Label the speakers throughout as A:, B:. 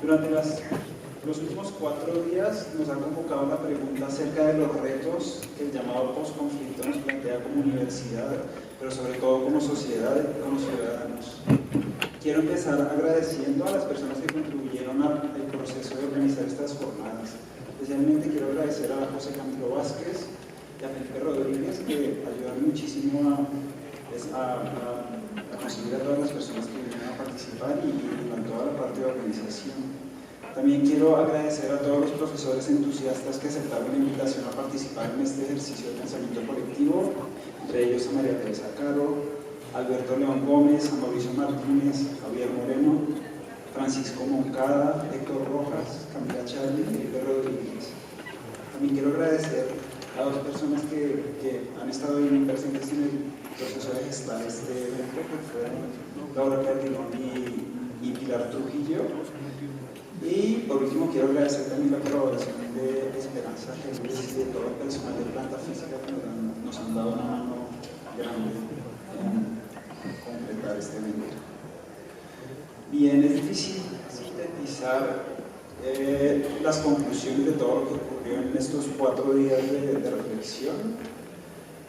A: Durante los últimos 4 días nos han convocado la pregunta acerca de los retos que el llamado postconflicto nos plantea como universidad, pero sobre todo como sociedad y como ciudadanos. Quiero empezar agradeciendo a las personas que contribuyeron al proceso de organizar estas jornadas. Especialmente quiero agradecer a José Camilo Vázquez y a Felipe Rodríguez, que ayudaron muchísimo a conseguir a todas las personas que vinieron a participar y a toda la parte de organización. También quiero agradecer a todos los profesores entusiastas que aceptaron la invitación a participar en este ejercicio de pensamiento colectivo, entre ellos a María Teresa Caro, Alberto León Gómez, a Mauricio Martínez, Javier Moreno, Francisco Moncada, Héctor Rojas, Camila Charly y Felipe Rodríguez. También quiero agradecer a 2 personas que han estado bien presentes en el proceso de gestar este evento, que fueron Laura Calderón y Pilar Trujillo. Y por último quiero agradecer también la colaboración de Esperanza Jesús y de todo el personal de planta física que nos han dado una mano grande en completar este evento. Bien, es difícil sintetizar las conclusiones de todo lo que ocurrió en estos 4 días de reflexión.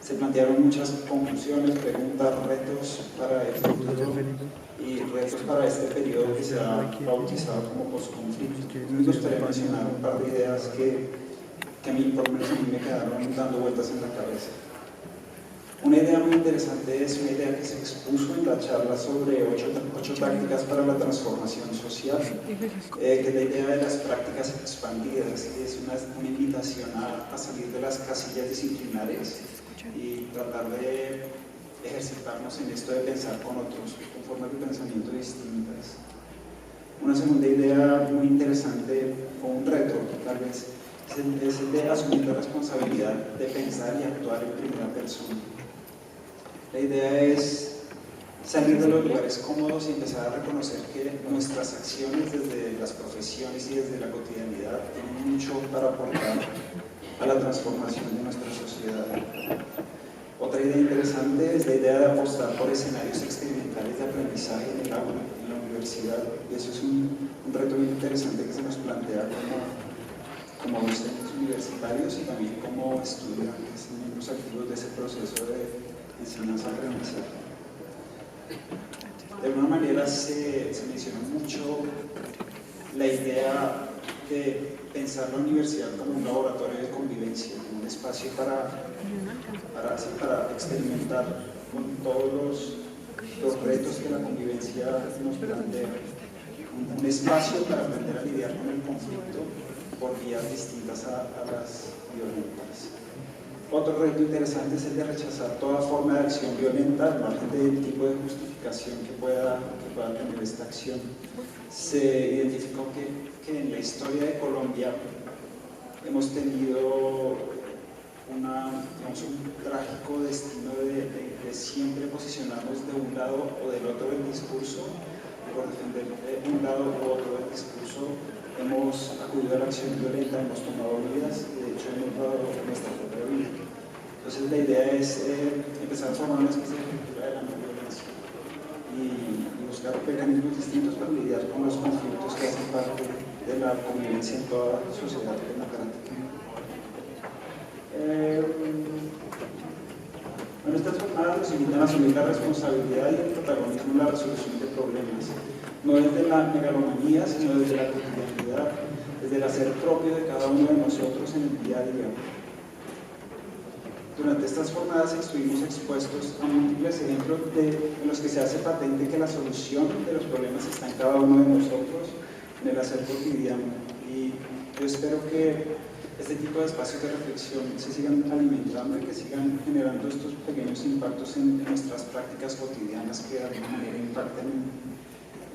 A: Se plantearon muchas conclusiones, preguntas, retos para el futuro y retos para este periodo que se ha bautizado como postconflicto. Me gustaría mencionar un par de ideas que a mí, por lo menos a mí, me quedaron dando vueltas en la cabeza. Una idea muy interesante es una idea que se expuso en la charla sobre 8 tácticas para la transformación social, que es la idea de las prácticas expandidas, que es una invitación a salir de las casillas disciplinarias y tratar de ejercitarnos en esto de pensar con otros, con formas de pensamiento distintas. Una segunda idea muy interesante, o un reto tal vez, es el de asumir la responsabilidad de pensar y actuar en primera persona. La idea es salir de los lugares cómodos y empezar a reconocer que nuestras acciones desde las profesiones y desde la cotidianidad tienen mucho para aportar a la transformación de nuestra sociedad. Otra idea interesante es la idea de apostar por escenarios experimentales de aprendizaje en el aula, en la universidad, y eso es un reto muy interesante que se nos plantea como docentes universitarios y también como estudiantes, miembros activos de ese proceso de enseñanza-aprendizaje. De alguna manera se menciona mucho la idea de pensar la universidad como un laboratorio de convivencia, como un espacio para experimentar con todos los retos que la convivencia nos plantea, un espacio para aprender a lidiar con el conflicto por vías distintas a las violentas. Otro reto interesante es el de rechazar toda forma de acción violenta, al margen del tipo de justificación que pueda tener esta acción. Se identificó que en la historia de Colombia hemos tenido un trágico destino de siempre posicionarnos de un lado o del otro del discurso, y por defender un lado u otro del discurso hemos acudido a la acción violenta, hemos tomado vidas y de hecho hemos dado nuestra propia vida. Entonces la idea es empezar a formar una especie de cultura de la no violencia y buscar mecanismos distintos para lidiar con los conflictos que hacen parte de la convivencia en toda la sociedad democrática. Bueno, estas jornadas nos invitan a asumir la responsabilidad y el protagonismo en la resolución de problemas, no desde la megalomanía, sino desde la cotidianidad, desde el hacer propio de cada uno de nosotros en el día a día. Durante estas jornadas estuvimos expuestos a múltiples ejemplos en los que se hace patente que la solución de los problemas está en cada uno de nosotros, en el hacer cotidiano. Y yo espero que este tipo de espacios de reflexión se sigan alimentando y que sigan generando estos pequeños impactos en nuestras prácticas cotidianas que de alguna manera impacten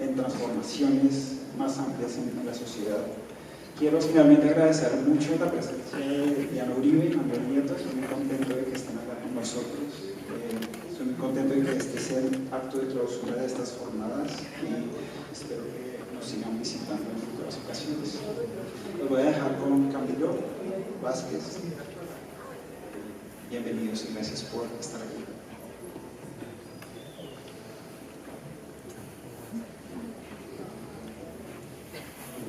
A: en transformaciones más amplias en la sociedad. Quiero finalmente agradecer mucho la presencia de Diana Uribe y Manuel Nieto. Estoy muy contento de que estén acá con nosotros. Estoy muy contento de que este sea el acto de clausura de estas jornadas y espero que nos sigan visitando en futuras ocasiones. Los voy a dejar con Camilo Vázquez. Bienvenidos y gracias por estar aquí.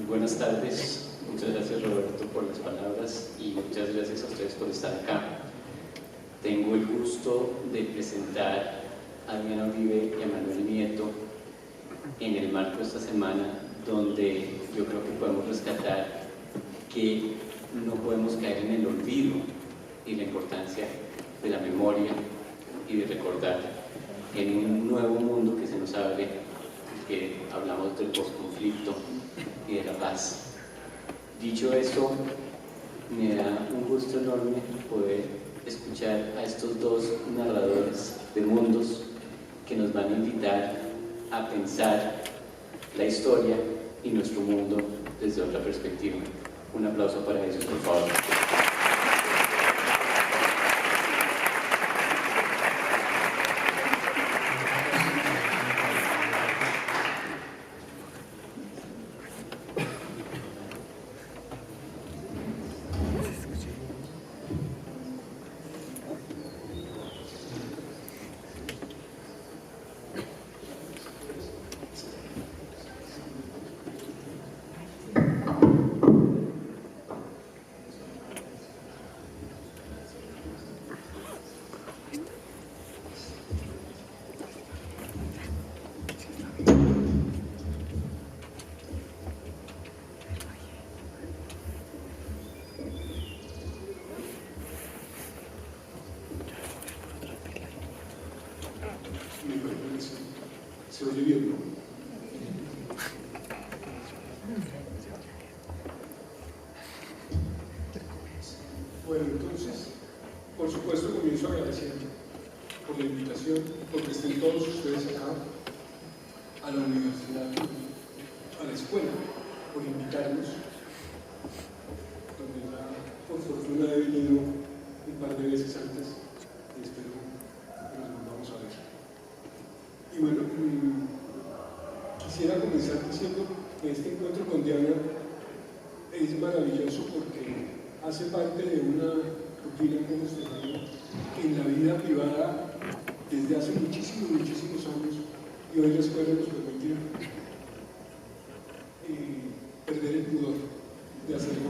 B: Buenas tardes, muchas gracias Roberto por las palabras y muchas gracias a ustedes por estar acá. Tengo el gusto de presentar a Diana Uribe y a Manuel Nieto en el marco de esta semana, donde yo creo que podemos rescatar que no podemos caer en el olvido y la importancia de la memoria y de recordar en un nuevo mundo que se nos abre, que hablamos del posconflicto y de la paz. Dicho eso, me da un gusto enorme poder escuchar a estos dos narradores de mundos que nos van a invitar a pensar la historia y nuestro mundo desde otra perspectiva. Un aplauso para ellos, por favor.
C: Se oye bien, ¿no? Bueno, entonces, por supuesto, comienzo agradeciendo por la invitación, porque estén todos ustedes acá, a la universidad, a la escuela, por invitarnos, donde ya, por fortuna, he venido un par de veces antes y espero que nos volvamos a ver. Y bueno, quisiera comenzar diciendo que este encuentro con Diana es maravilloso porque hace parte de una rutina que hemos tenido en la vida privada desde hace muchísimos años, y hoy la escuela nos permitió perder el pudor de hacerlo.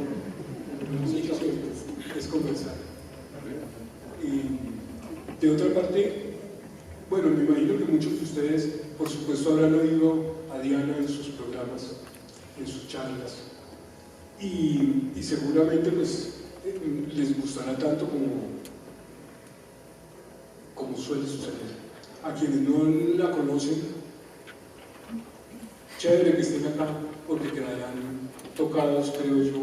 C: Lo que hemos hecho siempre es conversar. Y de otra parte, bueno, me imagino que muchos de ustedes, por supuesto, habrán oído a Diana en sus programas, en sus charlas, y seguramente pues les gustará tanto como suele suceder. A quienes no la conocen, chévere que estén acá, porque quedarán tocados, creo yo,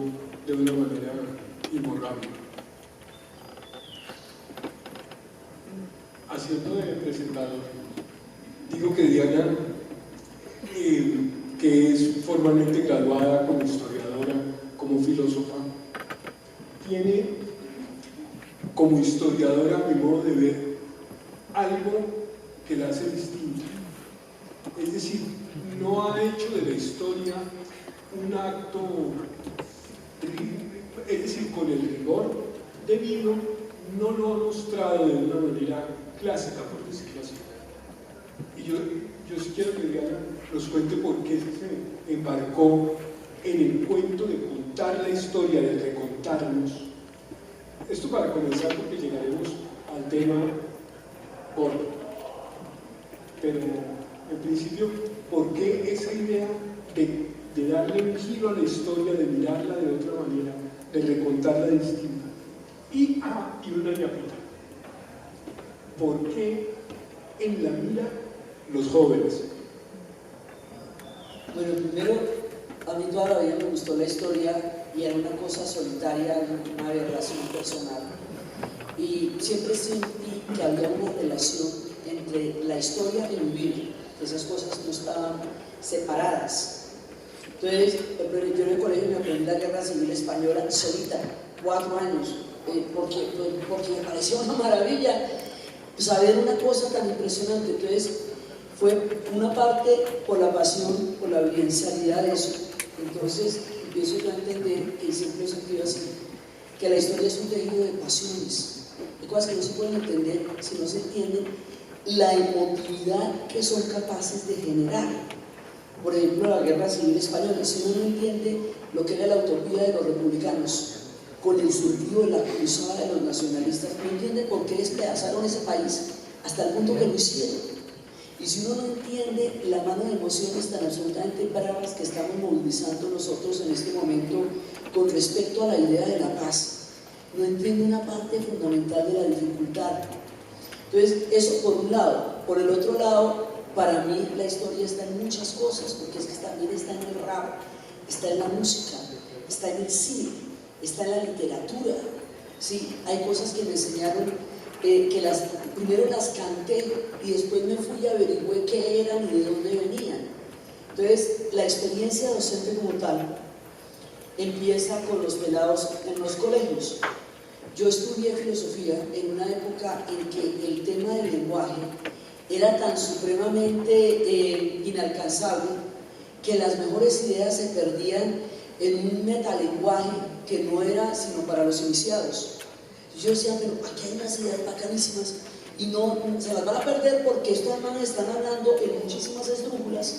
C: de una manera imborrable. Haciendo de presentador, digo que Diana, que es formalmente graduada como historiadora, como filósofa, tiene como historiadora, a mi modo de ver, algo que la hace distinta. Es decir, no ha hecho de la historia un acto, es decir, con el rigor debido, no lo ha mostrado de una manera clásica, por decirlo así. Y yo sí quiero que Diana nos cuente por qué se embarcó en el cuento de contar la historia, de recontarnos. Esto para comenzar, porque llegaremos al tema gordo. Pero en principio, ¿por qué esa idea de darle un giro a la historia, de mirarla de otra manera, de recontarla distinta? Y una ñapita. ¿Por qué en la mira los jóvenes?
D: Bueno, primero, a mí toda la vida me gustó la historia y era una cosa solitaria, una aberración personal. Y siempre sentí que había una relación entre la historia y vivir, que esas cosas no estaban separadas. Entonces, yo en el colegio me aprendí la Guerra Civil Española solita, 4 años, porque me pareció una maravilla saber una cosa tan impresionante. Entonces, fue una parte por la pasión, por la vivencialidad de eso. Entonces, empiezo yo a entender, que siempre he sentido así, que la historia es un tejido de pasiones, de cosas que no se pueden entender si no se entienden la emotividad que son capaces de generar. por ejemplo, la Guerra Civil Española. Si uno no entiende lo que era la utopía de los republicanos, con el sentido de la cruzada de los nacionalistas, no entiende por qué despedazaron ese país hasta el punto que lo hicieron. Y si uno no entiende la mano de emociones tan absolutamente bravas que estamos movilizando nosotros en este momento con respecto a la idea de la paz, no entiende una parte fundamental de la dificultad. Entonces, eso por un lado. Por el otro lado, para mí la historia está en muchas cosas, porque es que también está en el rap, está en la música, está en el cine, está en la literatura. ¿Sí? Hay cosas que me enseñaron que primero las canté y después me fui y averigüé qué eran y de dónde venían. Entonces, la experiencia docente como tal empieza con los pelados en los colegios. Yo estudié filosofía en una época en que el tema del lenguaje era tan supremamente inalcanzable que las mejores ideas se perdían en un metalenguaje que no era sino para los iniciados. Yo decía, pero aquí hay unas ideas bacanísimas y no se las van a perder porque estos hermanos están hablando en muchísimas esdrújulas,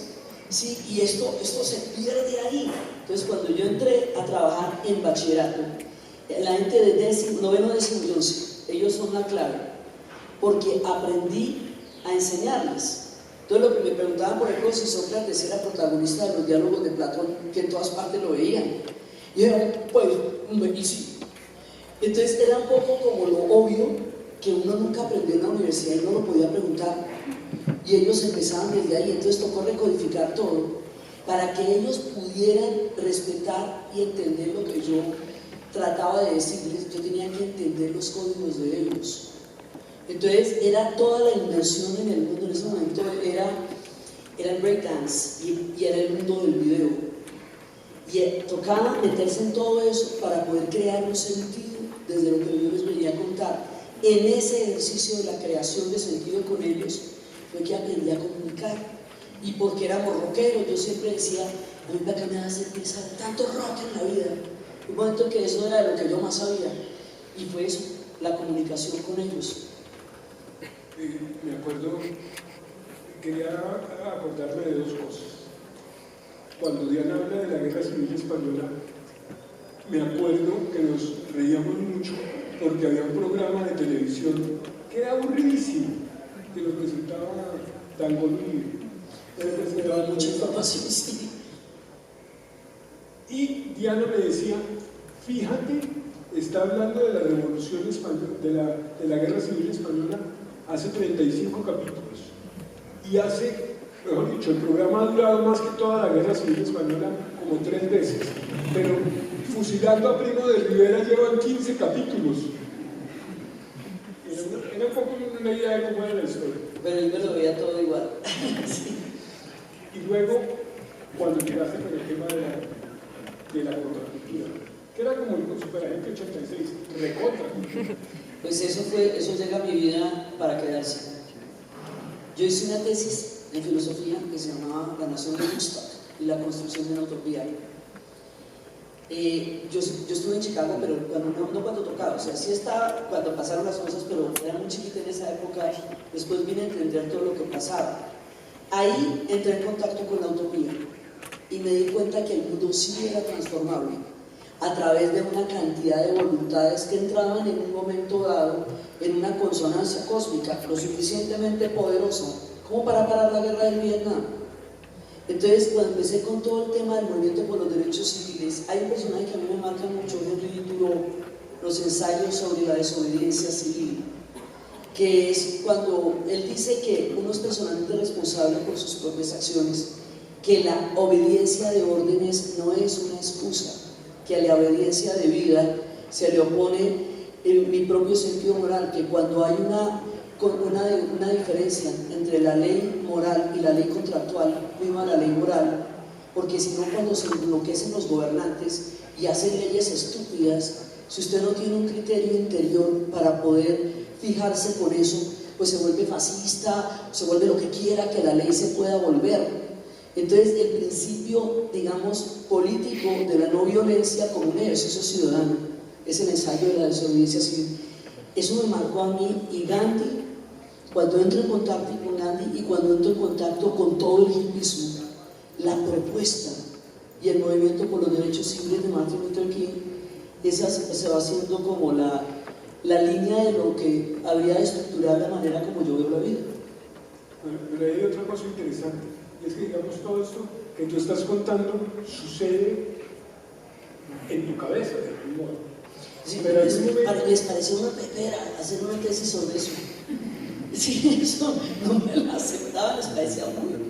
D: ¿sí? Y esto se pierde ahí. Entonces, cuando yo entré a trabajar en bachillerato, la gente de noveno, décimo y 11, ellos son la clave, porque aprendí a enseñarles. Entonces, lo que me preguntaban, por ejemplo, si Sócrates era protagonista de los diálogos de Platón, que en todas partes lo veían, y era, pues, y sí. Entonces, era un poco como lo obvio que uno nunca aprendió en la universidad y no lo podía preguntar, y ellos empezaban desde ahí. Entonces, tocó recodificar todo para que ellos pudieran respetar y entender lo que yo trataba de decirles. Yo tenía que entender los códigos de ellos. Entonces era toda la inmersión en el mundo. En ese momento era el breakdance y era el mundo del video, y tocaba meterse en todo eso para poder crear un sentido desde lo que yo les venía a contar. En ese ejercicio de la creación de sentido con ellos fue que aprendí a comunicar. Y porque éramos rockeros, yo siempre decía, a mí me hace pensar tanto rock en la vida. Un momento que eso era de lo que yo más sabía, y fue eso, la comunicación con ellos.
C: Me acuerdo, quería acordarme de dos cosas. Cuando Diana habla de la Guerra Civil Española, me acuerdo que nos reíamos mucho porque había un programa de televisión que era aburridísimo, que lo presentaba Dangond,
D: pero mucha información, sí.
C: Y Diana me decía, fíjate, está hablando de la Revolución Española, de la Guerra Civil Española hace 35 capítulos. Y hace, mejor dicho, el programa ha durado más que toda la Guerra Civil Española, como 3 veces. Pero fusilando a Primo de Rivera llevan 15 capítulos. Era un poco una idea de cómo era la historia.
D: Pero yo me lo veía todo igual. Sí.
C: Y luego, cuando llegaste con el tema de la contracultura, que era como el Superagente 86, recontra.
D: Pues eso llega a mi vida para quedarse. Yo hice una tesis en filosofía que se llamaba La Nación de Woodstock y la construcción de una utopía. Yo estuve en Chicago, pero no cuando tocaba, o sea, sí estaba cuando pasaron las cosas, pero era muy chiquita en esa época. Después vine a entender todo lo que pasaba. Ahí entré en contacto con la utopía y me di cuenta que el mundo sí era transformable a través de una cantidad de voluntades que entraban en un momento dado en una consonancia cósmica lo suficientemente poderosa como para parar la guerra del Vietnam. Entonces, cuando empecé con todo el tema del movimiento por los derechos civiles, hay un personaje que a mí me marca mucho, Henry Thoreau, los ensayos sobre la desobediencia civil, que es cuando él dice que uno es personalmente responsable por sus propias acciones, que la obediencia de órdenes no es una excusa, que a la obediencia de vida se le opone mi propio sentido moral, que cuando hay una diferencia entre la ley moral y la ley contractual, prima la ley moral, porque si no, cuando se enloquecen los gobernantes y hacen leyes estúpidas, si usted no tiene un criterio interior para poder fijarse con eso, pues se vuelve fascista, se vuelve lo que quiera que la ley se pueda volver. Entonces, el principio, digamos, político de la no violencia como un ejercicio ciudadano es el ensayo de la desobediencia civil. Eso me marcó a mí. Y Gandhi, cuando entro en contacto con Gandhi y cuando entro en contacto con todo el hippismo, la propuesta y el movimiento por los derechos civiles de Martin Luther King, esa se va haciendo como la línea de lo que habría de estructurar la manera como yo veo la vida.
C: Bueno, pero hay otra cosa interesante, y es que digamos todo esto que tú estás contando sucede en tu cabeza, de algún modo.
D: Sí,
C: pero
D: les pareció una pepera hacer una tesis sobre eso. Sí, eso no me la aceptaba, les parecía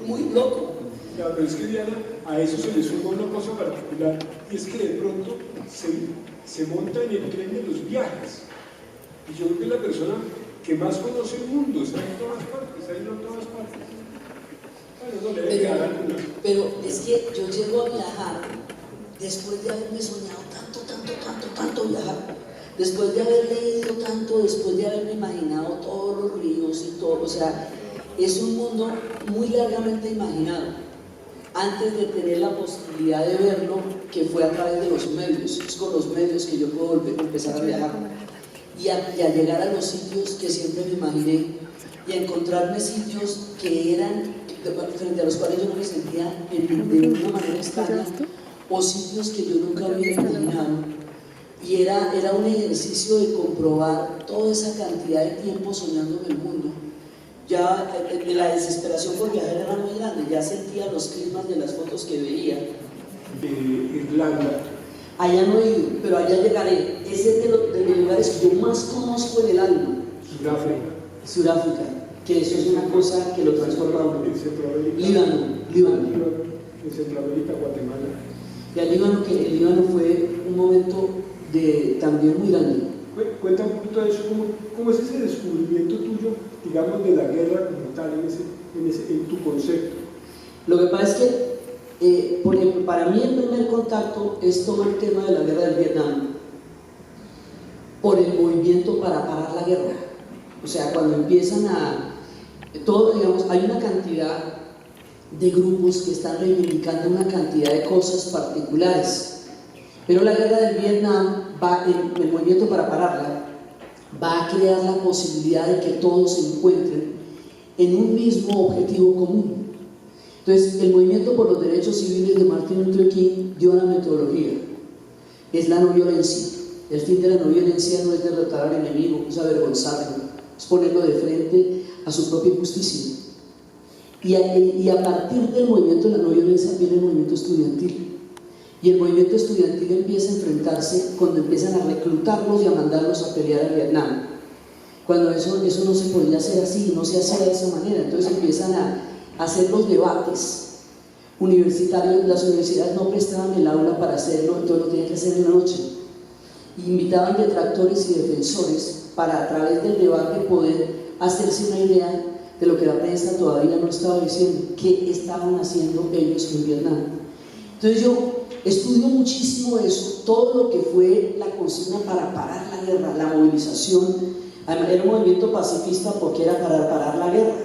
D: muy loco.
C: Ya, pero es que Diana, a eso se le suma una cosa particular, y es que de pronto se monta en el tren de los viajes. Y yo creo que es la persona que más conoce el mundo, está en todas partes, ha ido a todas partes. Bueno, no le debe quedar alguna.
D: Pero es que yo llego a viajar después de haberme soñado tanto viajar, después de haber leído tanto, después de haberme imaginado todos los ríos y todo, o sea, es un mundo muy largamente imaginado, antes de tener la posibilidad de verlo, que fue a través de los medios. Es con los medios que yo puedo empezar a viajar y a llegar a los sitios que siempre me imaginé y a encontrarme sitios que eran, frente a los cuales yo no me sentía de una manera extraña, o sitios que yo nunca había imaginado. Y era un ejercicio de comprobar toda esa cantidad de tiempo soñando en el mundo. Ya la desesperación por viajar era muy grande, ya sentía los climas de las fotos que veía.
C: Irlanda.
D: Allá no he ido, pero allá llegaré. Ese es de los lugares que yo más conozco en el alma. Sudáfrica, que eso es una cosa que lo transforma a uno. Líbano.
C: En Centroamérica, Guatemala.
D: Y el Líbano fue un momento también muy grande.
C: Cuenta un poquito de eso, ¿cómo es ese descubrimiento tuyo, digamos, de la guerra como tal, en tu concepto?
D: Lo que pasa es que, por ejemplo, para mí el primer contacto es todo el tema de la guerra del Vietnam, por el movimiento para parar la guerra. O sea, cuando empiezan digamos, hay una cantidad de grupos que están reivindicando una cantidad de cosas particulares. Pero la guerra del Vietnam, el movimiento para pararla, va a crear la posibilidad de que todos se encuentren en un mismo objetivo común. Entonces, el movimiento por los derechos civiles de Martin Luther King dio una metodología. Es la no violencia. El fin de la no violencia no es derrotar al enemigo, es avergonzarlo, es ponerlo de frente a su propia injusticia. Y a partir del movimiento de la no violencia viene el movimiento estudiantil. Y el movimiento estudiantil empieza a enfrentarse cuando empiezan a reclutarlos y a mandarlos a pelear a Vietnam. Cuando eso no se podía hacer así, no se hacía de esa manera, entonces empiezan a hacer los debates universitarios. Las universidades no prestaban el aula para hacerlo, entonces lo tenían que hacer en la noche. Y invitaban detractores y defensores para, a través del debate, poder hacerse una idea de lo que la prensa todavía no estaba diciendo, qué estaban haciendo ellos en Vietnam. Entonces yo estudio muchísimo eso, todo lo que fue la consigna para parar la guerra, la movilización. Además era un movimiento pacifista porque era para parar la guerra.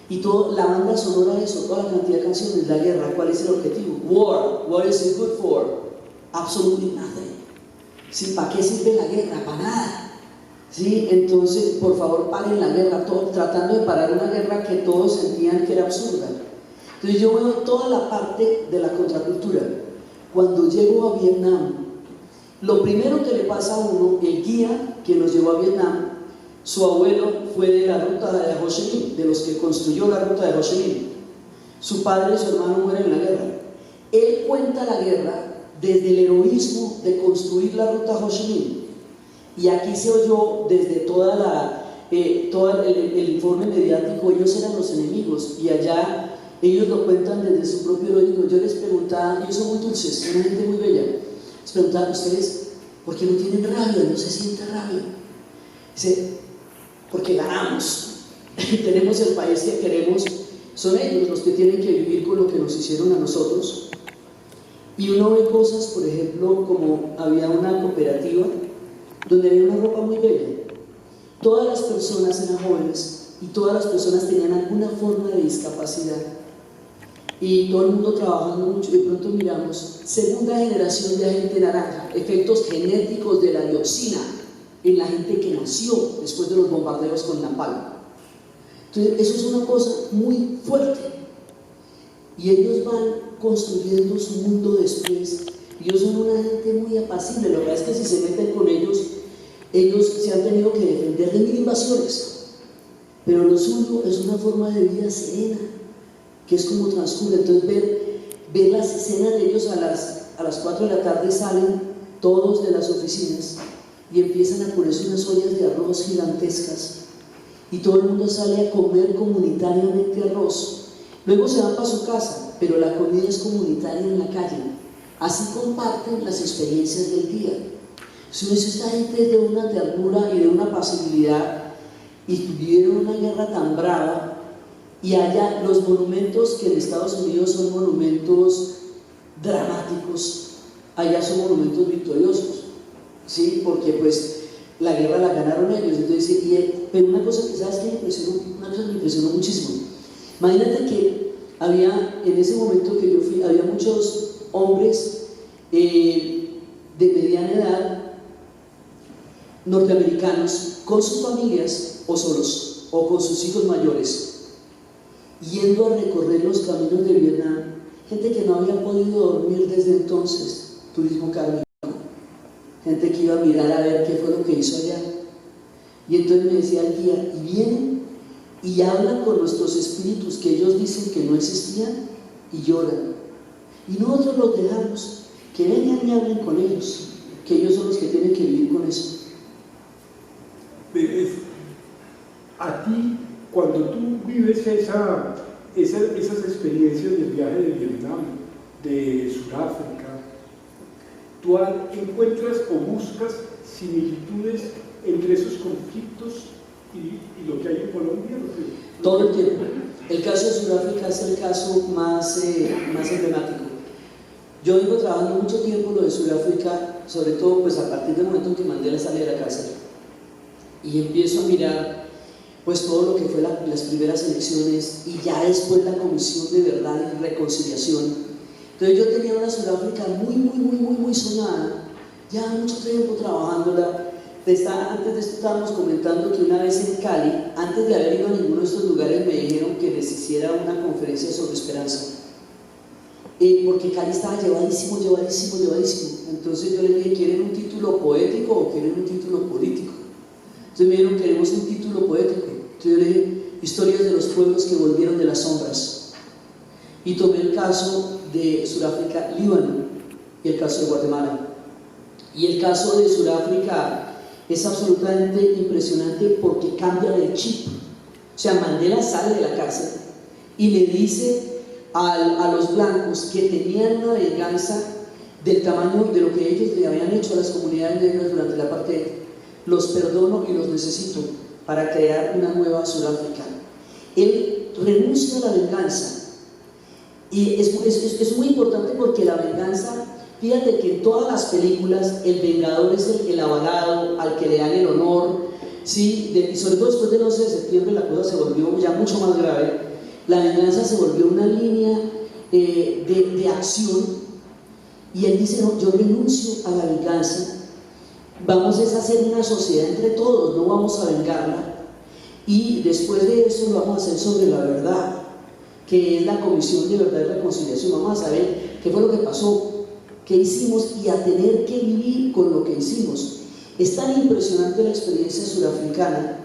D: Y toda la banda sonora de eso, toda la cantidad de canciones, la guerra, ¿cuál es el objetivo? War, what is it good for? Absolutely nothing. ¿Sí? ¿Para qué sirve la guerra? Para nada. ¿Sí? Entonces, por favor, paren la guerra, tratando de parar una guerra que todos sentían que era absurda. Entonces yo veo toda la parte de la contracultura. Cuando llego a Vietnam, lo primero que le pasa a uno, el guía que nos llevó a Vietnam, su abuelo fue de la ruta de Ho Chi Minh, de los que construyó la ruta de Ho Chi Minh. Su padre y su hermano mueren en la guerra. Él cuenta la guerra desde el heroísmo de construir la ruta Ho Chi Minh. Y aquí se oyó desde todo el informe mediático, ellos eran los enemigos, y allá ellos lo cuentan desde su propio heroísmo. Yo les preguntaba, ellos son muy dulces, una gente muy bella, les preguntaba a ustedes, ¿por qué no tienen rabia? ¿No se siente rabia? Dice, porque ganamos, tenemos el país que queremos, son ellos los que tienen que vivir con lo que nos hicieron a nosotros. Y uno ve cosas, por ejemplo, como había una cooperativa donde había una ropa muy bella. Todas las personas eran jóvenes y todas las personas tenían alguna forma de discapacidad. Y todo el mundo trabajando mucho. De pronto miramos, segunda generación de agente naranja, efectos genéticos de la dioxina en la gente que nació después de los bombardeos con napalm. Entonces, eso es una cosa muy fuerte. y ellos van construyendo su mundo después. Ellos son una gente muy apacible. Lo que pasa es que si se meten con ellos, ellos se han tenido que defender de 1000 invasiones, pero lo suyo es una forma de vida serena, que es como transcurre. Entonces ver las escenas de ellos a las 4 de la tarde, salen todos de las oficinas y empiezan a ponerse unas ollas de arroz gigantescas y todo el mundo sale a comer comunitariamente arroz. Luego se van para su casa, pero la comida es comunitaria en la calle. Así comparten las experiencias del día. Si uno dice, esta gente es de una ternura y de una pasibilidad, y tuvieron una guerra tan brava, y allá los monumentos que en Estados Unidos son monumentos dramáticos, allá son monumentos victoriosos, ¿sí? Porque pues la guerra la ganaron ellos. Entonces, pero una cosa que sabes que me impresionó muchísimo. Imagínate que había, en ese momento que yo fui, había muchos hombres de mediana edad, norteamericanos, con sus familias o solos, o con sus hijos mayores, yendo a recorrer los caminos de Vietnam, gente que no había podido dormir desde entonces, turismo cardíaco, gente que iba a mirar a ver qué fue lo que hizo allá. Y entonces me decía el guía, y vienen y hablan con nuestros espíritus que ellos dicen que no existían, y lloran, y nosotros los dejamos que vengan y hablen con ellos, que ellos son los que tienen que vivir con eso.
C: A ti, cuando tú vives esas experiencias del viaje de Vietnam, de Sudáfrica, tú encuentras o buscas similitudes entre esos conflictos y lo que hay en Colombia.
D: Todo el tiempo. El caso de Sudáfrica es el caso más emblemático. Yo vengo trabajando mucho tiempo lo de Sudáfrica, sobre todo pues a partir del momento en que Mandela sale de la cárcel, y empiezo a mirar pues todo lo que fue las primeras elecciones y ya después la Comisión de Verdad y Reconciliación. Entonces yo tenía una Sudáfrica muy soñada, ya mucho tiempo trabajándola. Antes de esto estábamos comentando que una vez en Cali, antes de haber ido a ninguno de estos lugares, me dijeron que les hiciera una conferencia sobre esperanza, porque Cali estaba llevadísimo. Entonces yo les dije, ¿quieren un título poético o quieren un título político? Entonces me dijeron, queremos un título poético. Entonces yo le dije, historias de los pueblos que volvieron de las sombras, y tomé el caso de Sudáfrica, Líbano, y el caso de Guatemala. Y el caso de Sudáfrica es absolutamente impresionante porque cambia el chip. O sea, Mandela sale de la cárcel y le dice a los blancos que tenían una venganza del tamaño de lo que ellos le habían hecho a las comunidades negras durante la apartheid: los perdono y los necesito para crear una nueva Sudáfrica. Él renuncia a la venganza, y es muy importante porque la venganza, fíjate que en todas las películas el vengador es el avalado, al que le dan el honor, ¿sí? Y sobre todo después del 11 de septiembre la cosa se volvió ya mucho más grave. La venganza se volvió una línea de acción, y él dice, no, yo renuncio a la venganza, vamos a hacer una sociedad entre todos, no vamos a vengarla, y después de eso lo vamos a hacer sobre la verdad, que es la Comisión de Verdad y Reconciliación. Vamos a saber qué fue lo que pasó, qué hicimos, y a tener que vivir con lo que hicimos. Es tan impresionante la experiencia surafricana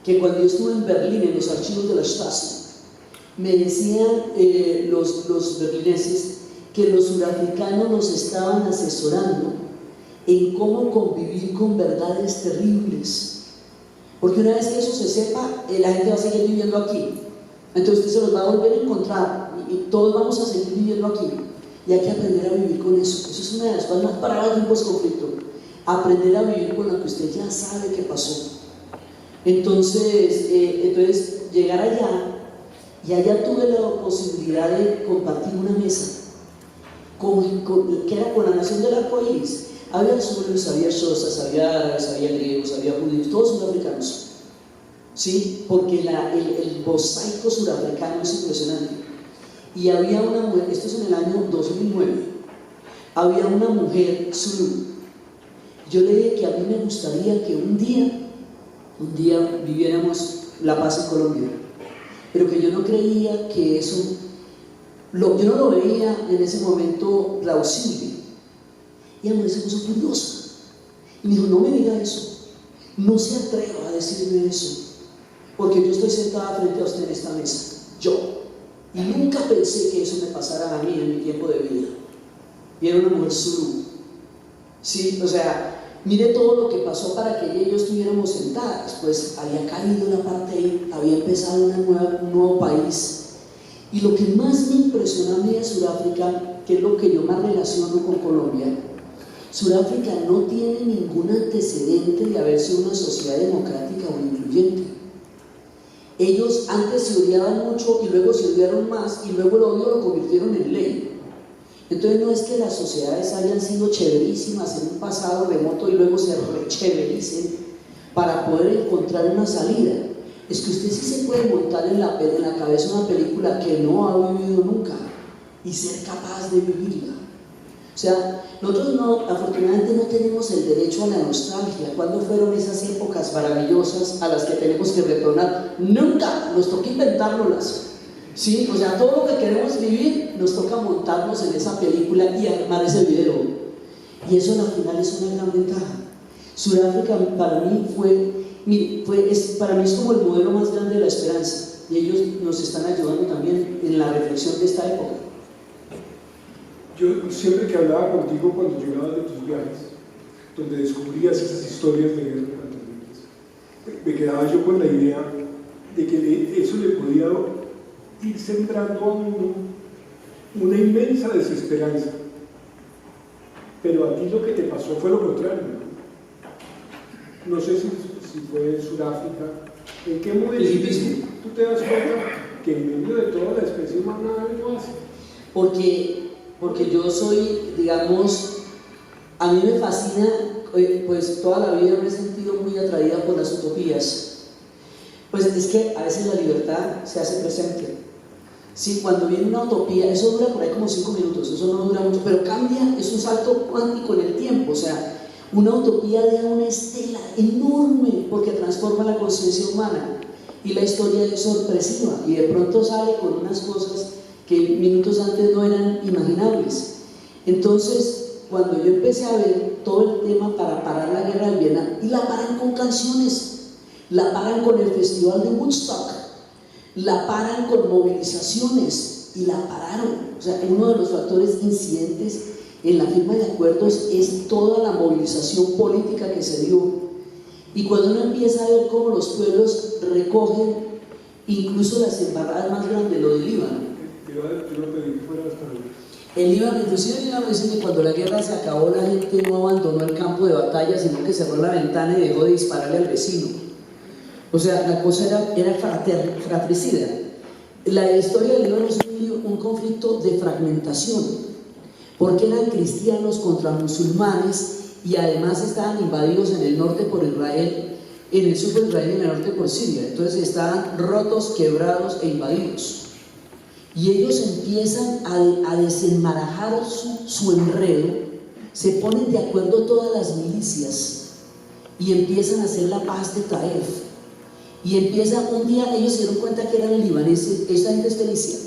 D: que cuando yo estuve en Berlín, en los archivos de la Stasi, me decían los berlineses que los surafricanos nos estaban asesorando en cómo convivir con verdades terribles, porque una vez que eso se sepa, la gente va a seguir viviendo aquí, entonces usted se los va a volver a encontrar y todos vamos a seguir viviendo aquí, y hay que aprender a vivir con eso. Eso es una de las cosas más paradas de un post-conflicto, aprender a vivir con lo que usted ya sabe que pasó. Entonces llegar allá, y allá tuve la posibilidad de compartir una mesa que era con la nación del arco iris. Había azules, había xhosas, había árabes, había griegos, había judíos, todos sudafricanos, ¿sí? Porque el mosaico surafricano es impresionante. Y había una mujer, esto es en el año 2009, había una mujer zulú. Yo le dije que a mí me gustaría que un día viviéramos la paz en Colombia, pero que yo no creía que eso yo no lo veía en ese momento plausible. Y la mujer se puso furiosa y me dijo: no me diga eso, no se atreva a decirme eso, porque yo estoy sentada frente a usted en esta mesa, yo, y nunca pensé que eso me pasara a mí en mi tiempo de vida. Y era una mujer zulú, ¿sí? O sea, mire todo lo que pasó para que ella y yo estuviéramos sentadas. Pues había caído la apartheid, había empezado un nuevo país. Y lo que más me impresionó a mí de Sudáfrica, que es lo que yo más relaciono con Colombia, Sudáfrica no tiene ningún antecedente de haber sido una sociedad democrática o incluyente. Ellos antes se odiaban mucho y luego se odiaron más, y luego el odio lo convirtieron en ley. Entonces no es que las sociedades hayan sido chéverísimas en un pasado remoto y luego se rechevericen para poder encontrar una salida. Es que usted sí se puede montar en la cabeza una película que no ha vivido nunca y ser capaz de vivirla. O sea, nosotros afortunadamente no tenemos el derecho a la nostalgia. ¿Cuándo fueron esas épocas maravillosas a las que tenemos que retornar? Nunca, nos toca inventárnoslas. ¿Sí? O sea, todo lo que queremos vivir nos toca montarnos en esa película y armar ese video. Y eso al final es una gran ventaja. Sudáfrica para mí para mí es como el modelo más grande de la esperanza, y ellos nos están ayudando también en la reflexión de esta época.
C: Yo siempre que hablaba contigo cuando llegabas de tus viajes, donde descubrías esas historias de guerra, me quedaba yo con la idea de que eso le podía ir sembrando a uno una inmensa desesperanza. Pero a ti lo que te pasó fue lo contrario. No sé si fue en Sudáfrica. ¿En qué momento tú te das cuenta que en medio de toda la especie humana algo hace?
D: Porque yo soy, digamos, a mí me fascina, pues toda la vida me he sentido muy atraída por las utopías. Pues es que a veces la libertad se hace presente. Sí, cuando viene una utopía, eso dura por ahí como 5 minutos, eso no dura mucho, pero cambia, es un salto cuántico en el tiempo. O sea, una utopía deja una estela enorme porque transforma la conciencia humana, y la historia es sorpresiva y de pronto sale con unas cosas que minutos antes no eran imaginables. Entonces, cuando yo empecé a ver todo el tema para parar la guerra del Vietnam, y la paran con canciones, la paran con el festival de Woodstock, la paran con movilizaciones, y la pararon. O sea, uno de los factores incidentes en la firma de acuerdos es toda la movilización política que se dio. Y cuando uno empieza a ver cómo los pueblos recogen incluso las embarradas más grandes, lo del Líbano. El Líbano, inclusive el Líbano dice que cuando la guerra se acabó, la gente no abandonó el campo de batalla, sino que cerró la ventana y dejó de dispararle al vecino. O sea, la cosa era fratricida. La historia del Líbano es un conflicto de fragmentación, porque eran cristianos contra musulmanes, y además estaban invadidos en el norte por Israel, en el sur por Israel y en el norte por Siria. Entonces estaban rotos, quebrados e invadidos. Y ellos empiezan a desenmarajar su enredo, se ponen de acuerdo todas las milicias y empiezan a hacer la paz de Taif. Y empieza un día, ellos se dieron cuenta que eran libaneses. Esta gente es fenicia,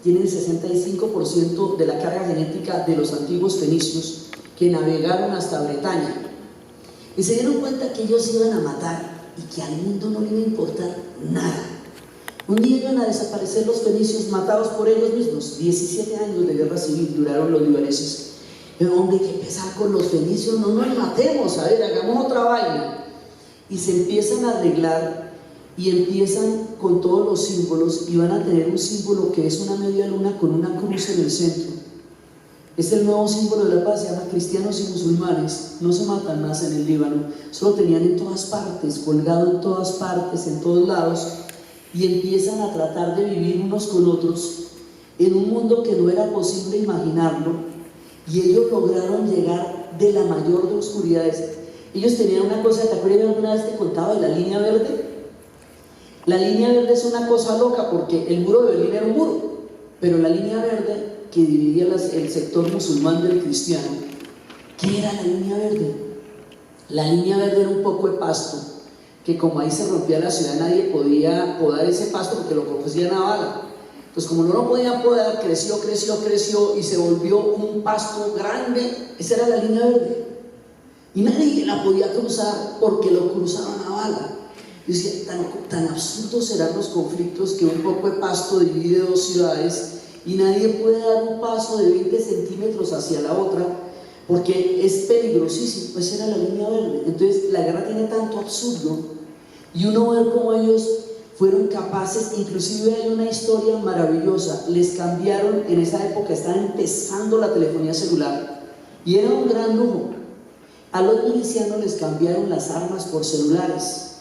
D: tienen el 65% de la carga genética de los antiguos fenicios que navegaron hasta Bretaña, y se dieron cuenta que ellos iban a matar y que al mundo no le iba a importar nada. Un día iban a desaparecer los fenicios, matados por ellos mismos. 17 años de guerra civil duraron los libaneses. Pero hombre, hay que empezar con los fenicios, no nos matemos, a ver, hagamos otra vaina. Y se empiezan a arreglar, y empiezan con todos los símbolos, y van a tener un símbolo que es una media luna con una cruz en el centro. Es el nuevo símbolo de la paz. Se llama cristianos y musulmanes no se matan más en el Líbano, solo tenían en todas partes, colgado en todas partes, en todos lados, y empiezan a tratar de vivir unos con otros en un mundo que no era posible imaginarlo, y ellos lograron llegar de la mayor de oscuridades. Ellos tenían una cosa, ¿te acuerdas? Alguna vez te contaba de la línea verde. La línea verde es una cosa loca, porque el muro de Berlín era un muro, pero la línea verde que dividía el sector musulmán del cristiano, ¿qué era la línea verde? La línea verde era un poco de pasto, que como ahí se rompía la ciudad, nadie podía podar ese pasto porque lo cogían a bala. Entonces, como no lo podían podar, creció y se volvió un pasto grande. Esa era la línea verde. Y nadie la podía cruzar porque lo cruzaban a bala. Yo decía, tan absurdos serán los conflictos que un poco de pasto divide dos ciudades y nadie puede dar un paso de 20 centímetros hacia la otra porque es peligrosísimo. Esa era la línea verde. Entonces, la guerra tiene tanto absurdo y uno ve cómo ellos fueron capaces. Inclusive hay una historia maravillosa. Les cambiaron, en esa época estaba empezando la telefonía celular y era un gran lujo. A los milicianos les cambiaron las armas por celulares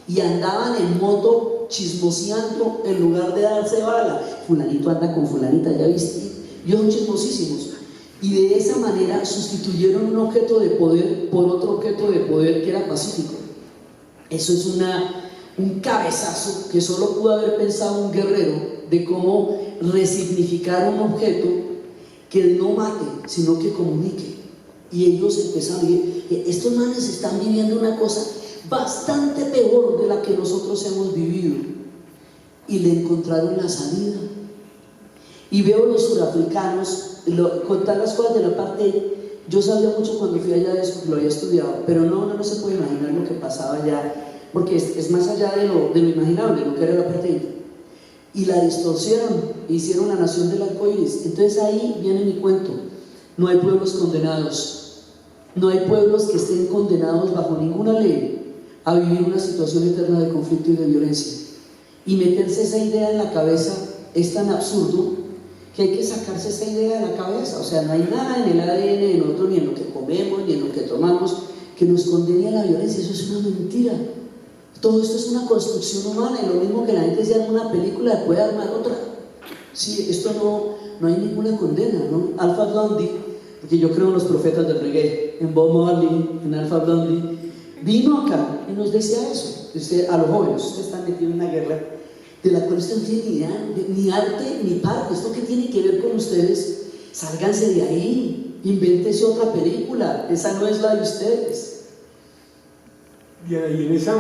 D: y andaban en moto chismoseando en lugar de darse bala. Fulanito anda con fulanita, ya viste, y son chismosísimos. Y de esa manera sustituyeron un objeto de poder por otro objeto de poder que era pacífico. Eso es un cabezazo que solo pudo haber pensado un guerrero de cómo resignificar un objeto que no mate, sino que comunique. Y ellos empezaron a decir, estos manes están viviendo una cosa bastante peor de la que nosotros hemos vivido, y le encontraron la salida. Y veo los surafricanos contar las cosas de la parte. Yo sabía mucho cuando fui allá de eso, porque lo había estudiado, pero no se puede imaginar lo que pasaba allá, porque es más allá de lo imaginable, lo que era la apartheid. Y la distorsionaron, hicieron la nación del arco iris. Entonces ahí viene mi cuento. No hay pueblos condenados, no hay pueblos que estén condenados bajo ninguna ley a vivir una situación eterna de conflicto y de violencia. Y meterse esa idea en la cabeza es tan absurdo que hay que sacarse esa idea de la cabeza. O sea, no hay nada en el ADN de nosotros, ni en lo que comemos, ni en lo que tomamos, que nos condene a la violencia. Eso es una mentira. Todo esto es una construcción humana, y lo mismo que la gente se arma una película, puede armar otra. Sí, esto no hay ninguna condena, ¿no? Alpha Blondy, porque yo creo en los profetas del reggae, en Bob Marley, en Alpha Blondy, vino acá y nos decía eso. A los jóvenes, ustedes están metidos en una guerra de la cual ustedes no tienen ni arte ni parte. ¿Esto qué tiene que ver con ustedes? Sálganse de ahí, invéntense otra película, esa no es la de ustedes.
C: Y en esa,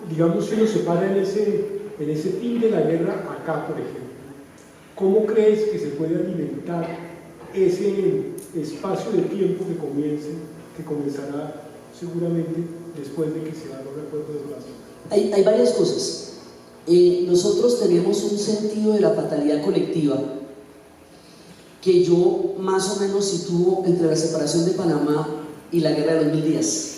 C: digamos, si nos separa en ese fin de la guerra acá, por ejemplo, ¿cómo crees que se puede alimentar ese espacio de tiempo que comenzará seguramente después de que se haga un acuerdo de paz?
D: Hay varias cosas. Nosotros tenemos un sentido de la fatalidad colectiva que yo más o menos sitúo entre la separación de Panamá y la guerra de los 1000 días.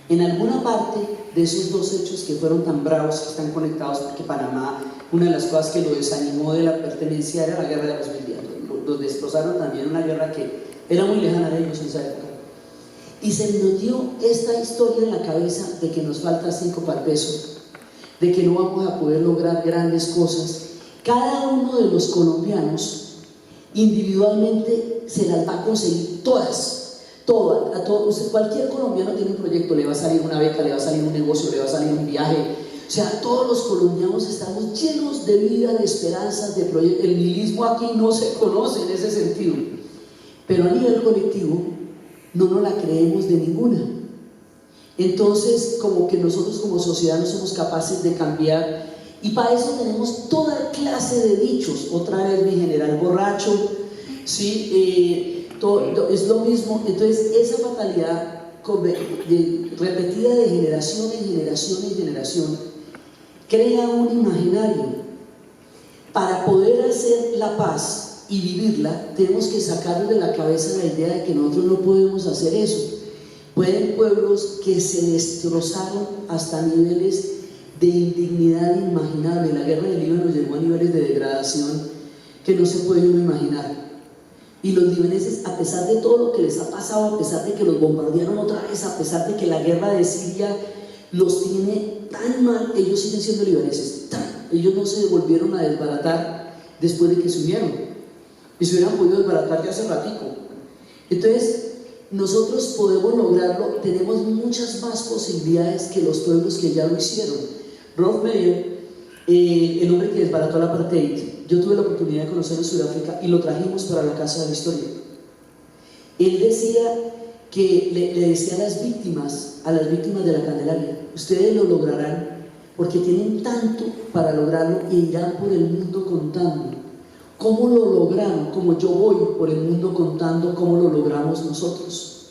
D: En alguna parte de esos dos hechos que fueron tan bravos, que están conectados, porque Panamá, una de las cosas que lo desanimó de la pertenencia era la guerra de los 1000 días. Los destrozaron también, una guerra que era muy lejana de ellos en esa época. Y se nos dio esta historia en la cabeza de que nos falta 5 para el peso, de que no vamos a poder lograr grandes cosas. Cada uno de los colombianos individualmente se las va a conseguir todas. Cualquier colombiano tiene un proyecto, le va a salir una beca, le va a salir un negocio, le va a salir un viaje. O sea, todos los colombianos estamos llenos de vida, de esperanzas, de proyectos. El nihilismo aquí no se conoce en ese sentido, pero a nivel colectivo no nos la creemos de ninguna. Entonces, como que nosotros como sociedad no somos capaces de cambiar, y para eso tenemos toda clase de dichos. Otra vez mi general borracho, ¿sí? Es lo mismo. Entonces esa fatalidad repetida de generación en generación en generación crea un imaginario. Para poder hacer la paz y vivirla, tenemos que sacarnos de la cabeza la idea de que nosotros no podemos hacer eso. Pueden pueblos que se destrozaron hasta niveles de indignidad inimaginable. La guerra del Líbano llegó a niveles de degradación que no se puede uno imaginar. Y los libaneses, a pesar de todo lo que les ha pasado, a pesar de que los bombardearon otra vez, a pesar de que la guerra de Siria los tiene tan mal, ellos siguen siendo libaneses. Ellos no se volvieron a desbaratar después de que se unieron. Y se hubieran podido desbaratar ya hace ratico. Entonces, nosotros podemos lograrlo. Tenemos muchas más posibilidades que los pueblos que ya lo hicieron. Rolf Meyer, el hombre que desbarató la apartheid, yo tuve la oportunidad de conocerlo en Sudáfrica y lo trajimos para la Casa de la Historia. Él decía que le decía a las víctimas de la Candelaria: ustedes lo lograrán porque tienen tanto para lograrlo, e irán por el mundo contando ¿Cómo lo lograron? Como yo voy por el mundo contando cómo lo logramos nosotros.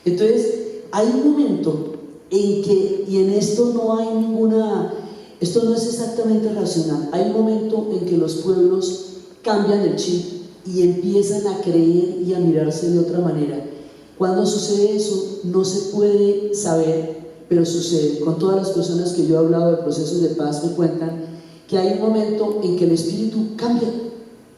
D: Entonces, hay un momento en que, y en esto no hay ninguna, esto no es exactamente racional, hay un momento en que los pueblos cambian el chip y empiezan a creer y a mirarse de otra manera. Cuando sucede eso, no se puede saber, pero sucede. Con todas las personas que yo he hablado de procesos de paz me cuentan que hay un momento en que el espíritu cambia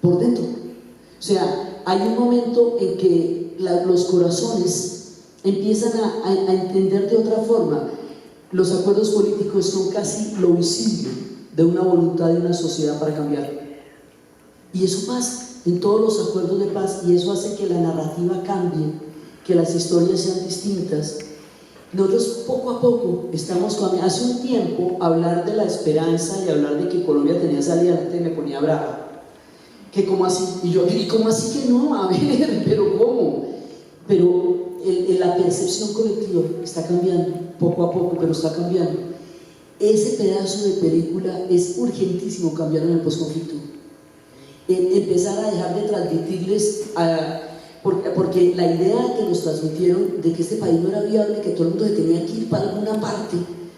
D: por dentro. O sea, hay un momento en que los corazones empiezan a entender de otra forma. Los acuerdos políticos son casi lo visible de una voluntad de una sociedad para cambiar. Y eso pasa en todos los acuerdos de paz, y eso hace que la narrativa cambie, que las historias sean distintas. Nosotros poco a poco estamos cambiando. Hace un tiempo hablar de la esperanza y hablar de que Colombia tenía salida adelante me ponía brava. ¿Que cómo así? Y yo, ¿y cómo así que no? A ver, ¿pero cómo? Pero la percepción colectiva está cambiando, poco a poco, pero está cambiando. Ese pedazo de película es urgentísimo cambiar en el posconflicto. Empezar a dejar de transmitirles, porque la idea que nos transmitieron de que este país no era viable, que todo el mundo se tenía que ir para alguna parte,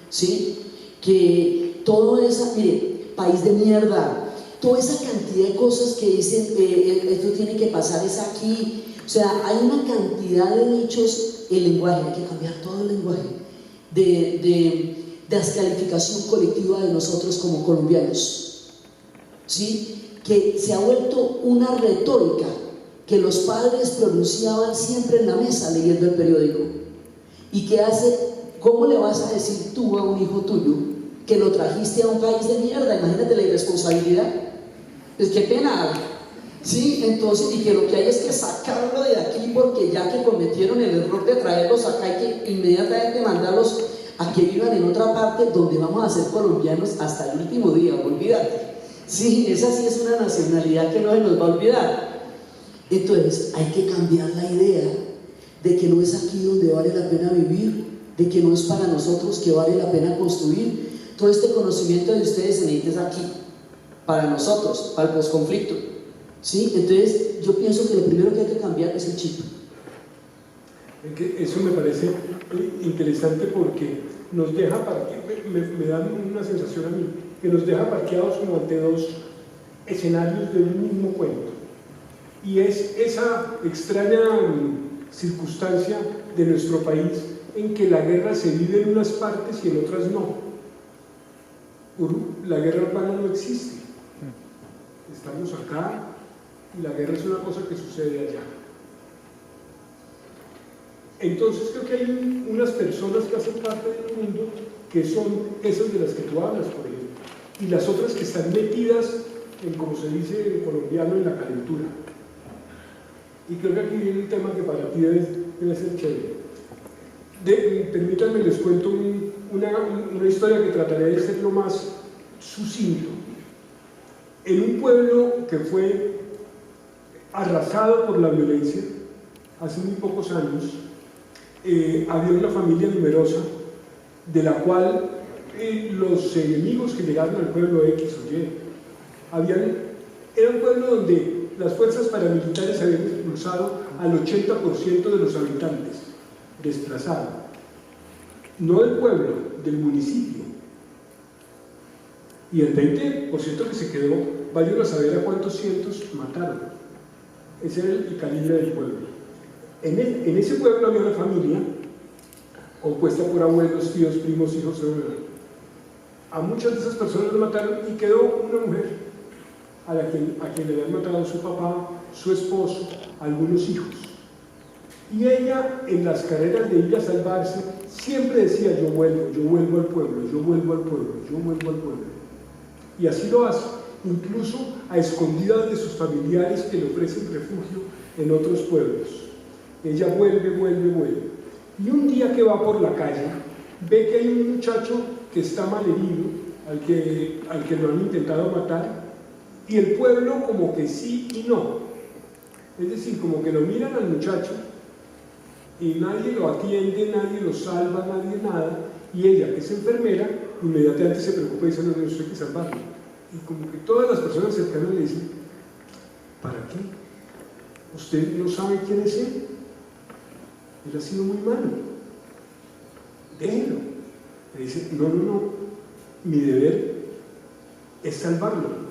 D: ¿sí? Que todo eso, mire, país de mierda, toda esa cantidad de cosas que dicen, esto tiene que pasar, es aquí. O sea, hay una cantidad de dichos, el lenguaje, hay que cambiar todo el lenguaje, de descalificación colectiva de nosotros como colombianos, ¿sí? Que se ha vuelto una retórica que los padres pronunciaban siempre en la mesa leyendo el periódico, y que hace, ¿cómo le vas a decir tú a un hijo tuyo que lo trajiste a un país de mierda? Imagínate la irresponsabilidad. Es que pena, ¿sí? Entonces, y que lo que hay es que sacarlo de aquí, porque ya que cometieron el error de traerlos acá, hay que inmediatamente mandarlos a que vivan en otra parte donde vamos a ser colombianos hasta el último día, olvídate. Sí, esa sí es una nacionalidad que no se nos va a olvidar. Entonces, hay que cambiar la idea de que no es aquí donde vale la pena vivir, de que no es para nosotros que vale la pena construir. Todo este conocimiento de ustedes se necesita aquí, para nosotros, para el posconflicto, ¿sí? Entonces, yo pienso que lo primero que hay que cambiar es el chip.
C: Eso me parece interesante porque nos deja, me da una sensación a mí, que nos deja parqueados como ante dos escenarios de un mismo cuento. Y es esa extraña circunstancia de nuestro país en que la guerra se vive en unas partes y en otras no. La guerra urbana no existe. Estamos acá y la guerra es una cosa que sucede allá. Entonces creo que hay unas personas que hacen parte del mundo que son esas de las que tú hablas, por ejemplo, y las otras que están metidas en, como se dice en colombiano, en la calentura. Y creo que aquí viene un tema que para ti debe ser chévere. Permítanme, les cuento una historia que trataré de ser lo más sucinto. En un pueblo que fue arrasado por la violencia hace muy pocos años, había una familia numerosa de la cual los enemigos que llegaron al pueblo X o Y era un pueblo donde las fuerzas paramilitares habían expulsado al 80% de los habitantes, desplazado, no del pueblo, del municipio. Y el 20% que se quedó, vayan a saber a cuántos cientos mataron. Ese era el calibre del pueblo. En ese pueblo había una familia compuesta por abuelos, tíos, primos, hijos, a muchas de esas personas lo mataron y quedó una mujer a quien le habían matado su papá, su esposo, algunos hijos. Y ella, en las carreras de ir a salvarse, siempre decía: yo vuelvo al pueblo, yo vuelvo al pueblo, yo vuelvo al pueblo. Y así lo hace, incluso a escondidas de sus familiares que le ofrecen refugio en otros pueblos. Ella vuelve. Y un día que va por la calle, ve que hay un muchacho que está malherido, al que lo han intentado matar, y el pueblo como que sí y no. Es decir, como que lo miran al muchacho y nadie lo atiende, nadie lo salva, nadie nada, y ella, que es enfermera, inmediatamente se preocupa y dice: no, esto hay que salvarlo. Y como que todas las personas cercanas le dicen: ¿Para qué? Usted no sabe quién es él. Él ha sido muy malo. Déjelo. Le dice, no, mi deber es salvarlo.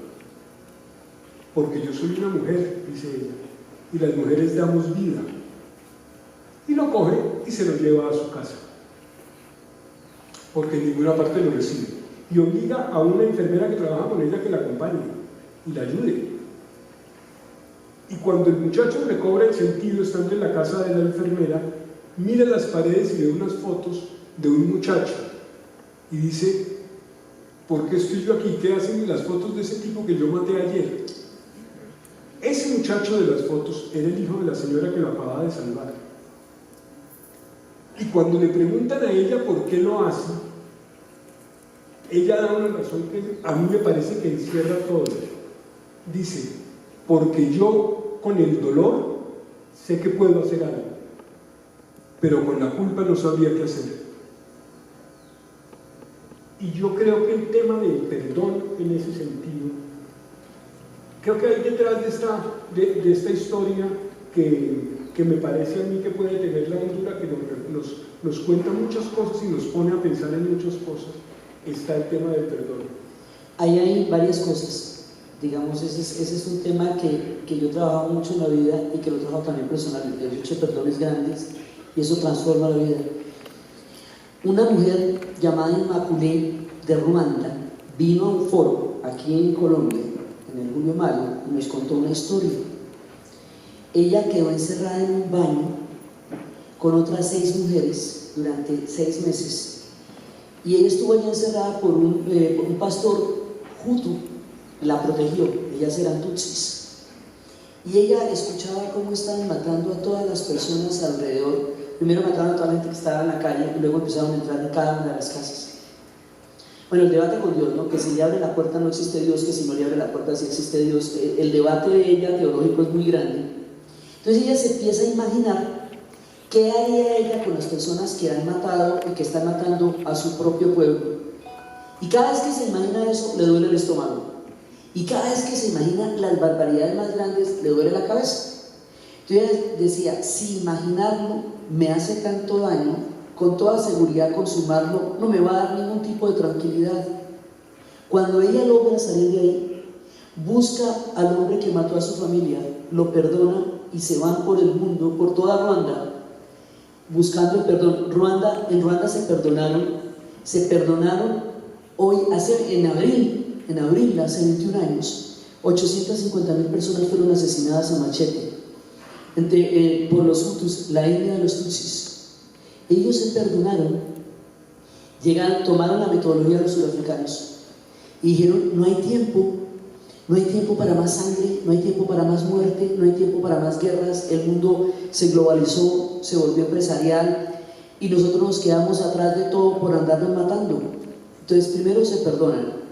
C: Porque yo soy una mujer, dice ella, y las mujeres damos vida. Y lo coge y se lo lleva a su casa. Porque en ninguna parte lo recibe. Y obliga a una enfermera que trabaja con ella que la acompañe y la ayude. Y cuando el muchacho recobra el sentido estando en la casa de la enfermera, mira las paredes y ve unas fotos de un muchacho y dice, ¿por qué estoy yo aquí? ¿Qué hacen las fotos de ese tipo que yo maté ayer? Ese muchacho de las fotos era el hijo de la señora que lo acababa de salvar. Y cuando le preguntan a ella por qué lo hace, ella da una razón que a mí me parece que encierra todo. Dice, porque yo con el dolor sé que puedo hacer algo, pero con la culpa no sabría qué hacer. Y yo creo que el tema del perdón en ese sentido, creo que hay detrás de esta historia que me parece a mí que puede tener la hondura, que nos cuenta muchas cosas y nos pone a pensar en muchas cosas, está el tema del perdón.
D: Ahí hay varias cosas. Digamos, ese es un tema que yo he trabajado mucho en la vida y que lo trabajo también personalmente. Yo he hecho perdones grandes y eso transforma la vida. Una mujer llamada Immaculée de Ruanda vino a un foro aquí en Colombia, en el Julio Mario, y nos contó una historia. Ella quedó encerrada en un baño con otras 6 mujeres durante 6 meses y ella estuvo allí encerrada por un pastor hutu, la protegió, ellas eran tutsis, y ella escuchaba cómo estaban matando a todas las personas alrededor. Primero mataron a toda la gente que estaba en la calle y luego empezaron a entrar en cada una de las casas. Bueno, el debate con Dios, ¿no? Que si le abre la puerta no existe Dios, que si no le abre la puerta sí existe Dios. El debate de ella teológico es muy grande. Entonces ella se empieza a imaginar qué haría ella con las personas que han matado y que están matando a su propio pueblo. Y cada vez que se imagina eso, le duele el estómago. Y cada vez que se imagina las barbaridades más grandes, le duele la cabeza. Entonces ella decía, si imaginarlo me hace tanto daño, con toda seguridad consumarlo no me va a dar ningún tipo de tranquilidad. Cuando ella logra salir de ahí, busca al hombre que mató a su familia, lo perdona y se van por el mundo, por toda Ruanda, buscando el perdón. En Ruanda se perdonaron hoy, en abril, hace 21 años, 850.000 personas fueron asesinadas a machete por los Hutus, la etnia de los Tutsis. Ellos se perdonaron, tomaron la metodología de los sudafricanos y dijeron, no hay tiempo para más sangre, no hay tiempo para más muerte, no hay tiempo para más guerras, el mundo se globalizó, se volvió empresarial y nosotros nos quedamos atrás de todo por andarnos matando. Entonces primero se perdonan.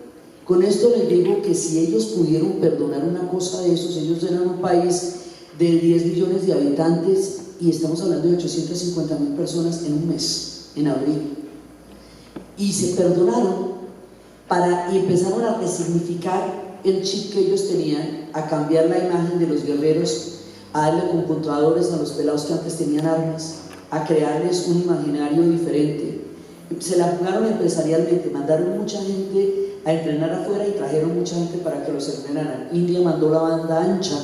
D: Con esto les digo que si ellos pudieron perdonar una cosa de esos, ellos eran un país de 10 millones de habitantes y estamos hablando de 850.000 personas en un mes, en abril. Y se perdonaron y empezaron a resignificar el chip que ellos tenían, a cambiar la imagen de los guerreros, a darle computadores a los pelados que antes tenían armas, a crearles un imaginario diferente. Se la jugaron empresarialmente, mandaron mucha gente a entrenar afuera y trajeron mucha gente para que los entrenaran. India mandó la banda ancha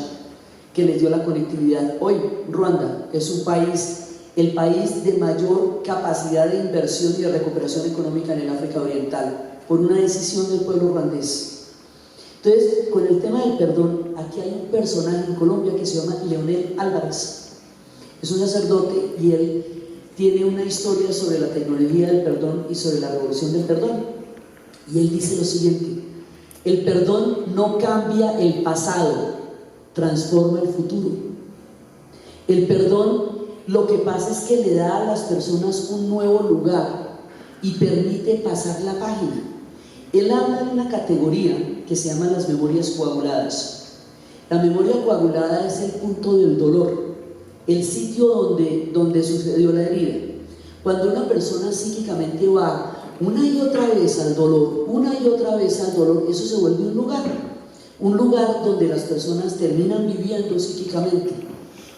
D: que les dio la conectividad. Hoy Ruanda es el país de mayor capacidad de inversión y de recuperación económica en el África Oriental, por una decisión del pueblo ruandés. Entonces, con el tema del perdón, aquí hay un personaje en Colombia que se llama Leonel Álvarez. Es un sacerdote y él tiene una historia sobre la tecnología del perdón y sobre la revolución del perdón. Y él dice lo siguiente: el perdón no cambia el pasado, transforma el futuro. El perdón lo que pasa es que le da a las personas un nuevo lugar y permite pasar la página. Él habla de una categoría que se llama las memorias coaguladas. La memoria coagulada es el punto del dolor, el sitio donde sucedió la herida. Cuando una persona psíquicamente va una y otra vez al dolor, eso se vuelve un lugar. un lugar donde las personas terminan viviendo psíquicamente.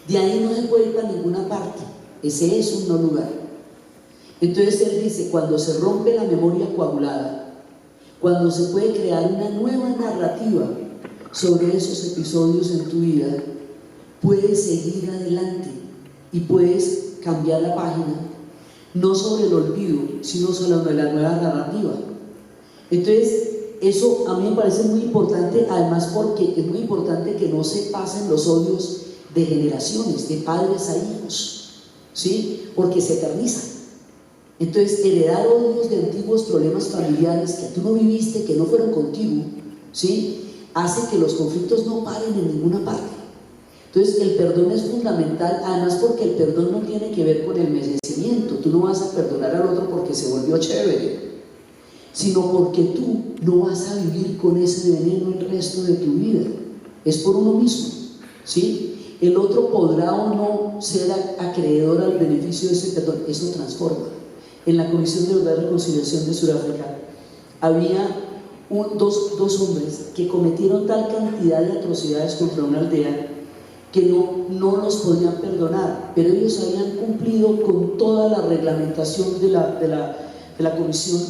D: De ahí no se puede ir para ninguna parte, ese es un no lugar. Entonces él dice, cuando se rompe la memoria coagulada, cuando se puede crear una nueva narrativa sobre esos episodios en tu vida, puedes seguir adelante y puedes cambiar la página, no sobre el olvido, sino sobre la nueva narrativa. Entonces, eso a mí me parece muy importante, además porque es muy importante que no se pasen los odios de generaciones, de padres a hijos, ¿sí? Porque se eternizan. Entonces, heredar odios de antiguos problemas familiares que tú no viviste, que no fueron contigo, ¿sí?, hace que los conflictos no paren en ninguna parte. Entonces, el perdón es fundamental, además porque el perdón no tiene que ver con el merecimiento. Tú no vas a perdonar al otro porque se volvió chévere, sino porque tú no vas a vivir con ese veneno el resto de tu vida. Es por uno mismo, ¿sí? El otro podrá o no ser acreedor al beneficio de ese perdón, eso transforma. En la Comisión de Verdad y Reconciliación de Sudáfrica había dos hombres que cometieron tal cantidad de atrocidades contra una aldea que no los podían perdonar, pero ellos habían cumplido con toda la reglamentación de la comisión.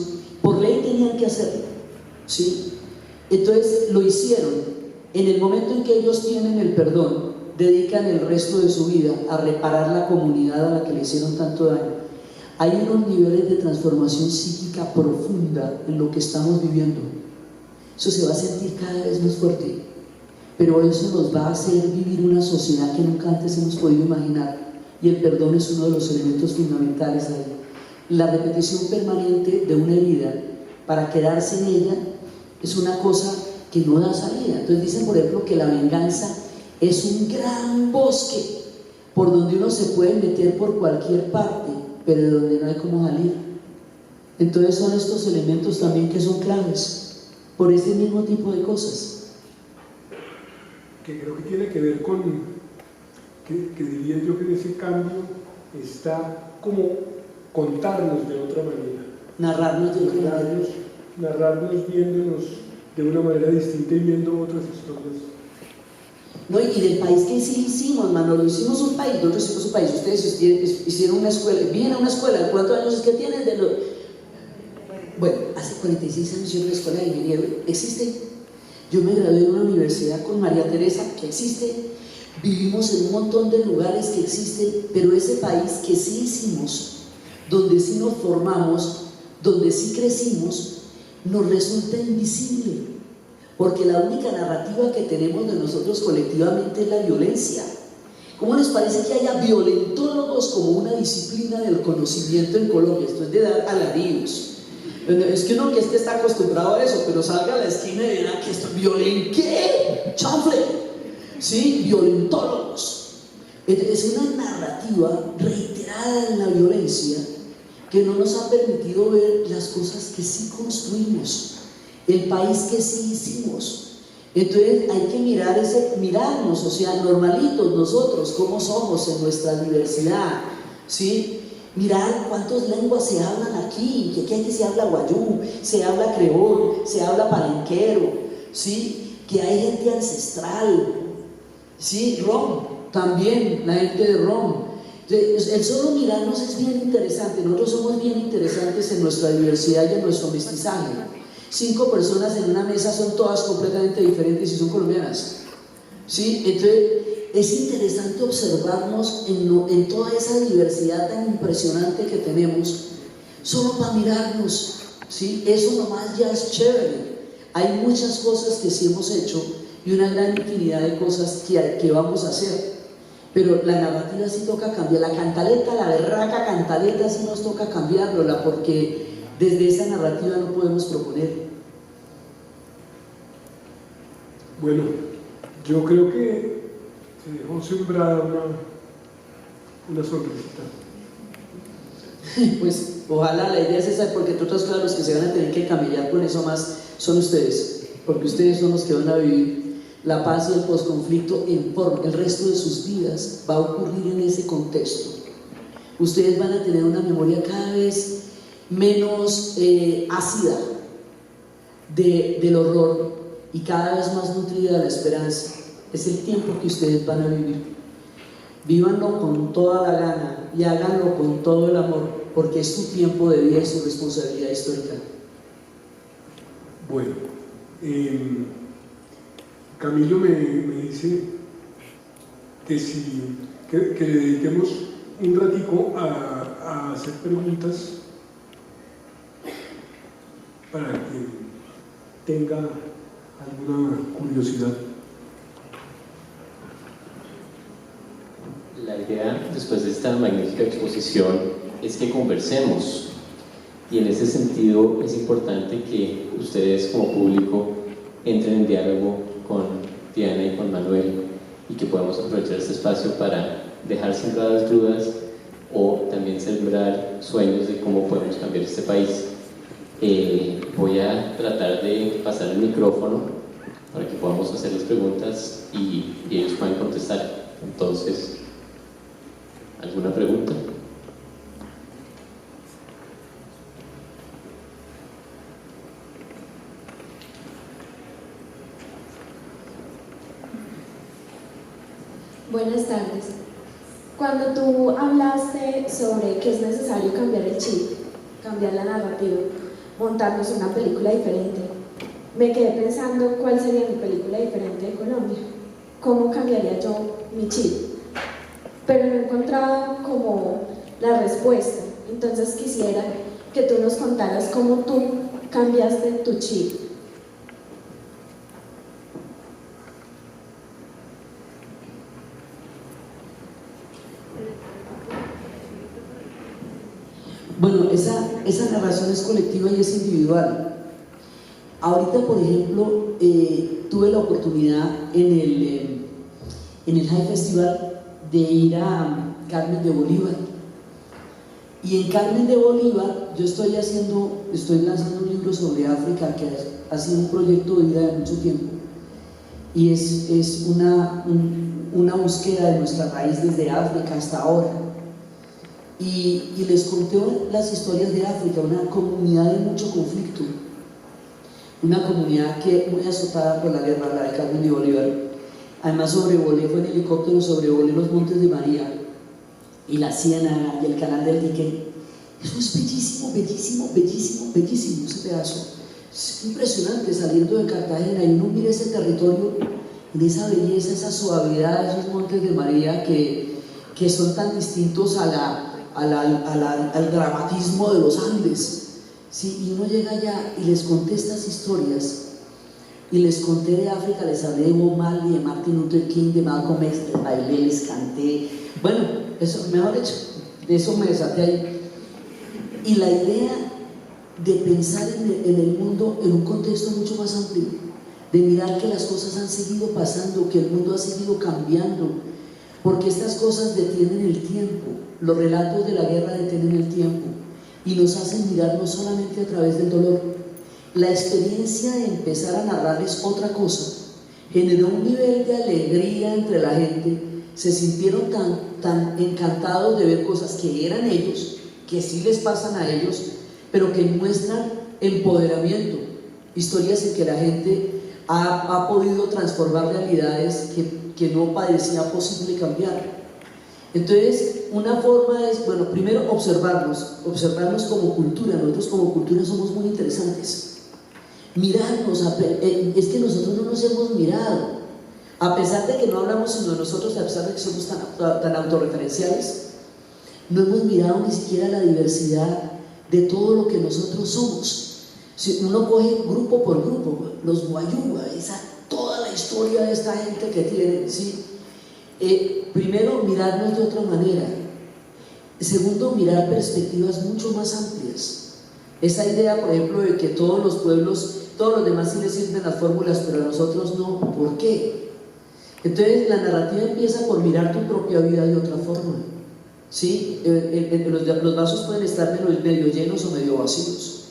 D: Por ley tenían que hacerlo, ¿sí? Entonces lo hicieron. En el momento en que ellos tienen el perdón, dedican el resto de su vida a reparar la comunidad a la que le hicieron tanto daño. Hay unos niveles de transformación psíquica profunda en lo que estamos viviendo. Eso se va a sentir cada vez más fuerte, pero eso nos va a hacer vivir una sociedad que nunca antes hemos podido imaginar, y el perdón es uno de los elementos fundamentales ahí. La repetición permanente de una herida para quedarse en ella es una cosa que no da salida. Entonces dicen, por ejemplo, que la venganza es un gran bosque por donde uno se puede meter por cualquier parte, pero de donde no hay cómo salir. Entonces son estos elementos también que son claves por ese mismo tipo de cosas.
C: Que creo que tiene que ver con, que diría yo que en ese cambio está como contarnos de otra manera.
D: Narrarnos de otra manera.
C: Narrarnos viéndonos de una manera distinta y viendo otras historias.
D: No, y del país que sí hicimos, Manolo, hicimos un país, nosotros hicimos un país, ustedes hicieron una escuela, vienen a una escuela, ¿cuántos años es que tienen? Bueno, hace 46 años yo en una escuela de ingeniería, existe. Yo me gradué en una universidad con María Teresa, que existe. Vivimos en un montón de lugares que existen, pero ese país que sí hicimos, donde sí nos formamos, donde sí crecimos, nos resulta invisible, porque la única narrativa que tenemos de nosotros colectivamente es la violencia. ¿Cómo les parece que haya violentólogos como una disciplina del conocimiento en Colombia? Esto es de dar alaridos. Es que uno que está acostumbrado a eso, pero salga a la esquina y dirá que esto es ¿qué? ¡Chanfle! ¿Sí? Violentólogos. Es una narrativa reiterada en la violencia que no nos ha permitido ver las cosas que sí construimos, el país que sí hicimos. Entonces hay que mirarnos, o sea, normalitos nosotros, cómo somos en nuestra diversidad, ¿sí? Mirar cuántas lenguas se hablan aquí, que aquí se habla guayú, se habla creol, se habla palenquero, ¿sí? Que hay gente ancestral, ¿sí? Rom, también, la gente de Rom. Entonces, el solo mirarnos es bien interesante. Nosotros somos bien interesantes en nuestra diversidad y en nuestro mestizaje. 5 personas en una mesa son todas completamente diferentes y son colombianas, ¿sí? Entonces es interesante observarnos en toda esa diversidad tan impresionante que tenemos, solo para mirarnos, ¿sí? Eso nomás ya es chévere. Hay muchas cosas que sí hemos hecho y una gran infinidad de cosas que vamos a hacer, pero la narrativa sí toca cambiar. La cantaleta, la berraca cantaleta sí nos toca cambiarla, porque desde esa narrativa no podemos proponer.
C: Bueno, yo creo que se dejó sembrada una sonrisita.
D: Pues ojalá, la idea es esa, porque entre otras cosas los que se van a tener que camellar con eso más son ustedes, porque ustedes son los que van a vivir la paz y el posconflicto el resto de sus vidas va a ocurrir en ese contexto. Ustedes van a tener una memoria cada vez menos ácida del horror, y cada vez más nutrida de la esperanza. Es el tiempo que ustedes van a vivir. Vívanlo con toda la gana y háganlo con todo el amor, porque es su tiempo de vida y su responsabilidad histórica.
C: Bueno, Camilo me dice que le dediquemos un ratico a hacer preguntas para que tenga alguna curiosidad.
B: La idea, después de esta magnífica exposición, es que conversemos. Y en ese sentido es importante que ustedes como público entren en diálogo con Diana y con Manuel y que podamos aprovechar este espacio para dejar sembradas dudas o también sembrar sueños de cómo podemos cambiar este país. Voy a tratar de pasar el micrófono para que podamos hacer las preguntas y ellos puedan contestar. Entonces, ¿alguna pregunta?
E: Buenas tardes. Cuando tú hablaste sobre que es necesario cambiar el chip, cambiar la narrativa, montarnos una película diferente, me quedé pensando cuál sería mi película diferente de Colombia, cómo cambiaría yo mi chip, pero no he encontrado como la respuesta. Entonces quisiera que tú nos contaras cómo tú cambiaste tu chip.
D: Bueno, esa narración es colectiva y es individual. Ahorita, por ejemplo, tuve la oportunidad en el High Festival de ir a Carmen de Bolívar. Y en Carmen de Bolívar yo estoy lanzando un libro sobre África que ha sido un proyecto de vida de mucho tiempo. Y es una búsqueda de nuestra raíz desde África hasta ahora. Y les conté las historias de África, una comunidad de mucho conflicto, una comunidad que muy azotada por la guerra, la de Carmen de Bolívar. Además sobrevolé, fue en helicóptero, sobrevolé los Montes de María y la Ciénaga y el Canal del Dique. Eso es bellísimo, bellísimo, bellísimo, bellísimo ese pedazo. Es impresionante saliendo de Cartagena y uno mira ese territorio en esa belleza, esa suavidad de esos Montes de María que son tan distintos al dramatismo de los Andes. Sí, y uno llega allá y les conté estas historias, y les conté de África, les hablé de Bob Marley, de Martin Luther King, de Malcolm X, les bailé, les canté. Bueno, eso, mejor dicho, de eso me desaté ahí. Y la idea de pensar en el mundo en un contexto mucho más amplio, de mirar que las cosas han seguido pasando, que el mundo ha seguido cambiando, porque estas cosas detienen el tiempo. Los relatos de la guerra detienen el tiempo y nos hacen mirar no solamente a través del dolor. La experiencia de empezar a narrarles otra cosa generó un nivel de alegría entre la gente. Se sintieron tan encantados de ver cosas que eran ellos, que sí les pasan a ellos, pero que muestran empoderamiento, historias en que la gente ha podido transformar realidades que no parecía posible cambiar. Entonces, una forma es, bueno, primero observarnos como cultura. Nosotros como cultura somos muy interesantes. Mirarnos, es que nosotros no nos hemos mirado, a pesar de que no hablamos sino de nosotros, a pesar de que somos tan autorreferenciales, no hemos mirado ni siquiera la diversidad de todo lo que nosotros somos. Si uno coge grupo por grupo, los guayúa, toda la historia de esta gente que tienen, ¿sí? Primero, mirarnos de otra manera. Segundo, mirar perspectivas mucho más amplias. Esa idea, por ejemplo, de que todos los pueblos, todos los demás sí les sirven las fórmulas, pero a nosotros no. ¿Por qué? Entonces, la narrativa empieza por mirar tu propia vida de otra forma. ¿Sí? Los vasos pueden estar medio llenos o medio vacíos.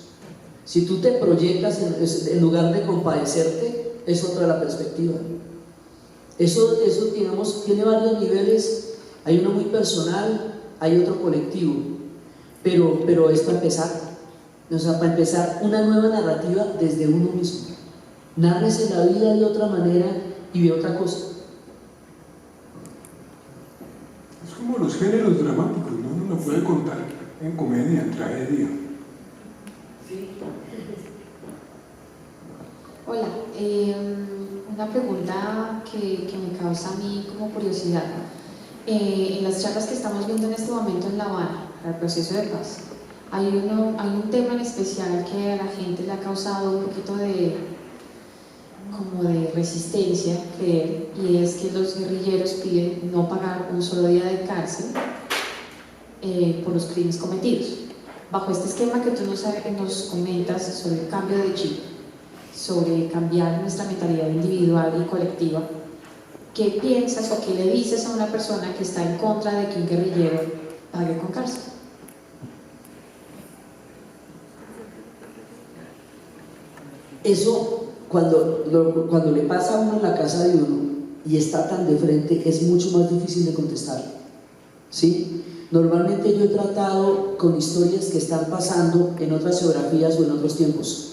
D: Si tú te proyectas en lugar de compadecerte, es otra la perspectiva. Eso digamos, tiene varios niveles. Hay uno muy personal, hay otro colectivo, pero es para empezar. O sea, para empezar una nueva narrativa desde uno mismo. Nárrese la vida de otra manera y ve otra cosa.
C: Es como los géneros dramáticos, ¿no? Uno lo puede contar en comedia, en tragedia.
F: Hola, una pregunta que me causa a mí como curiosidad. En las charlas que estamos viendo en este momento en La Habana, para el proceso de paz, hay un tema en especial que a la gente le ha causado un poquito como de resistencia, creer, y es que los guerrilleros piden no pagar un solo día de cárcel por los crímenes cometidos. Bajo este esquema que tú nos comentas sobre el cambio de chip, sobre cambiar nuestra mentalidad individual y colectiva, ¿qué piensas o qué le dices a una persona que está en contra de que un guerrillero pague con cárcel?
D: Eso, cuando le pasa a uno en la casa de uno y está tan de frente, es mucho más difícil de contestar, ¿sí? Normalmente yo he tratado con historias que están pasando en otras geografías o en otros tiempos,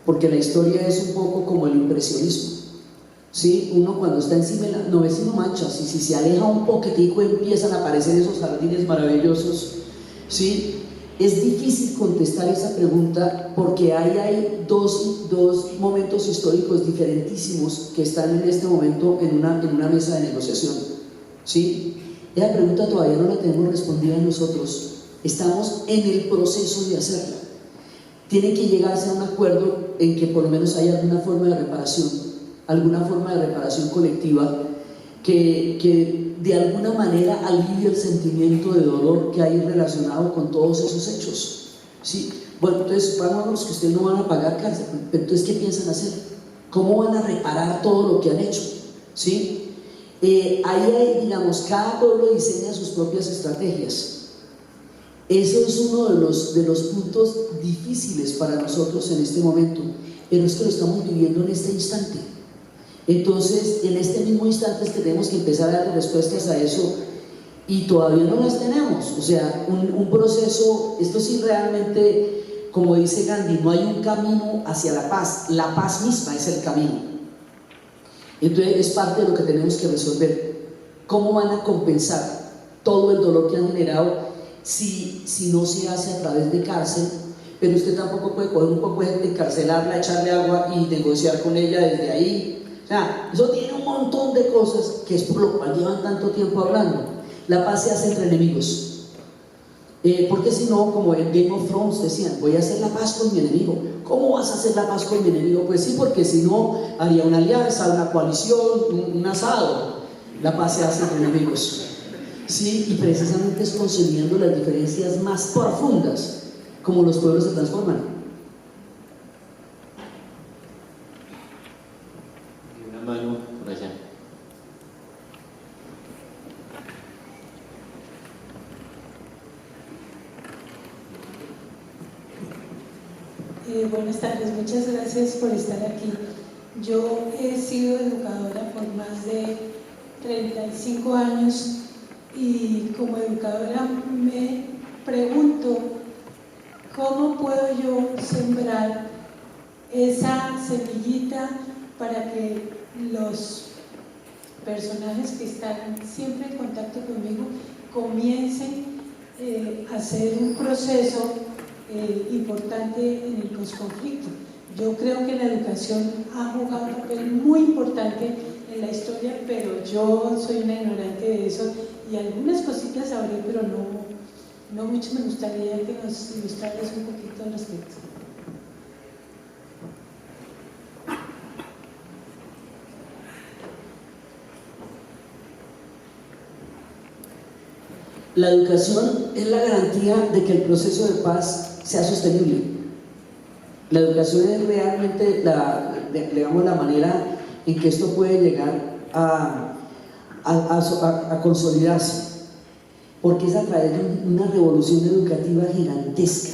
D: porque la historia es un poco como el impresionismo, ¿sí? Uno cuando está encima de no ves sino manchas, y si se aleja un poquitico empiezan a aparecer esos jardines maravillosos, ¿sí? Es difícil contestar esa pregunta porque hay dos momentos históricos diferentísimos que están en este momento en una mesa de negociación, ¿sí? Esa pregunta todavía no la tenemos respondida nosotros, estamos en el proceso de hacerla. Tiene que llegarse a un acuerdo en que por lo menos haya alguna forma de reparación colectiva que de alguna manera alivie el sentimiento de dolor que hay relacionado con todos esos hechos, ¿sí? Bueno, entonces vámonos que ustedes no van a pagar cárcel, pero entonces ¿qué piensan hacer? ¿Cómo van a reparar todo lo que han hecho? ¿Sí? Ahí digamos, cada pueblo diseña sus propias estrategias. Eso es uno de los puntos difíciles para nosotros en este momento, pero es que lo estamos viviendo en este instante. Entonces, en este mismo instante tenemos que empezar a dar respuestas a eso y todavía no las tenemos. O sea, un proceso, esto sí realmente, como dice Gandhi, no hay un camino hacia la paz misma es el camino. Entonces, es parte de lo que tenemos que resolver. ¿Cómo van a compensar todo el dolor que han generado si no se hace a través de cárcel? Pero usted tampoco puede coger un poco de gente, encarcelarla, echarle agua y negociar con ella desde ahí. O sea, eso tiene un montón de cosas que es por lo cual llevan tanto tiempo hablando. La paz se hace entre enemigos. Porque si no, como en Game of Thrones decían, voy a hacer la paz con mi enemigo. ¿Cómo vas a hacer la paz con mi enemigo? Pues sí, porque si no, haría una alianza, una coalición, un asado. La paz se hace entre enemigos. Sí, y precisamente es conciliando las diferencias más profundas como los pueblos se transforman.
B: Mano por allá.
G: Buenas tardes, muchas gracias por estar aquí. Yo he sido educadora por más de 35 años y como educadora me pregunto cómo puedo yo sembrar esa semillita para que los personajes que están siempre en contacto conmigo comiencen a hacer un proceso importante en el posconflicto. Yo creo que la educación ha jugado un papel muy importante en la historia, pero yo soy una ignorante de eso y algunas cositas sabré, pero no mucho. Me gustaría que nos ilustraras un poquito al respecto.
D: La educación es la garantía de que el proceso de paz sea sostenible. La educación es realmente la manera en que esto puede llegar a consolidarse, porque es a través de una revolución educativa gigantesca,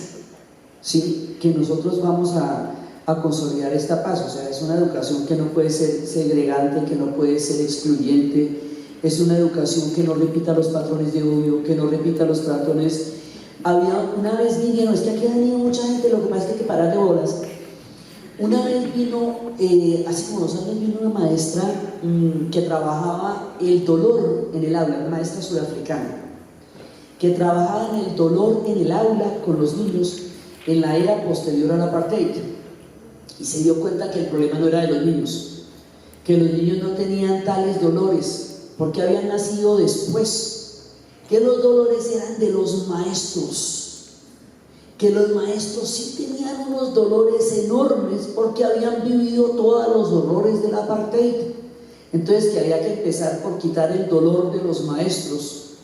D: ¿sí?, que nosotros vamos a consolidar esta paz. O sea, es una educación que no puede ser segregante, que no puede ser excluyente. Es una educación que no repita los patrones de odio, que no repita los patrones. Había una vez dijeron, es que aquí ha venido mucha gente, lo que pasa es que hay que parar de bolas. Una vez vino, hace como 2 años, vino una maestra que trabajaba el dolor en el aula, una maestra sudafricana, que trabajaba en el dolor en el aula con los niños en la era posterior al apartheid, y se dio cuenta que el problema no era de los niños, que los niños no tenían tales dolores porque habían nacido después, que los dolores eran de los maestros, que los maestros sí tenían unos dolores enormes porque habían vivido todos los horrores del apartheid. Entonces que había que empezar por quitar el dolor de los maestros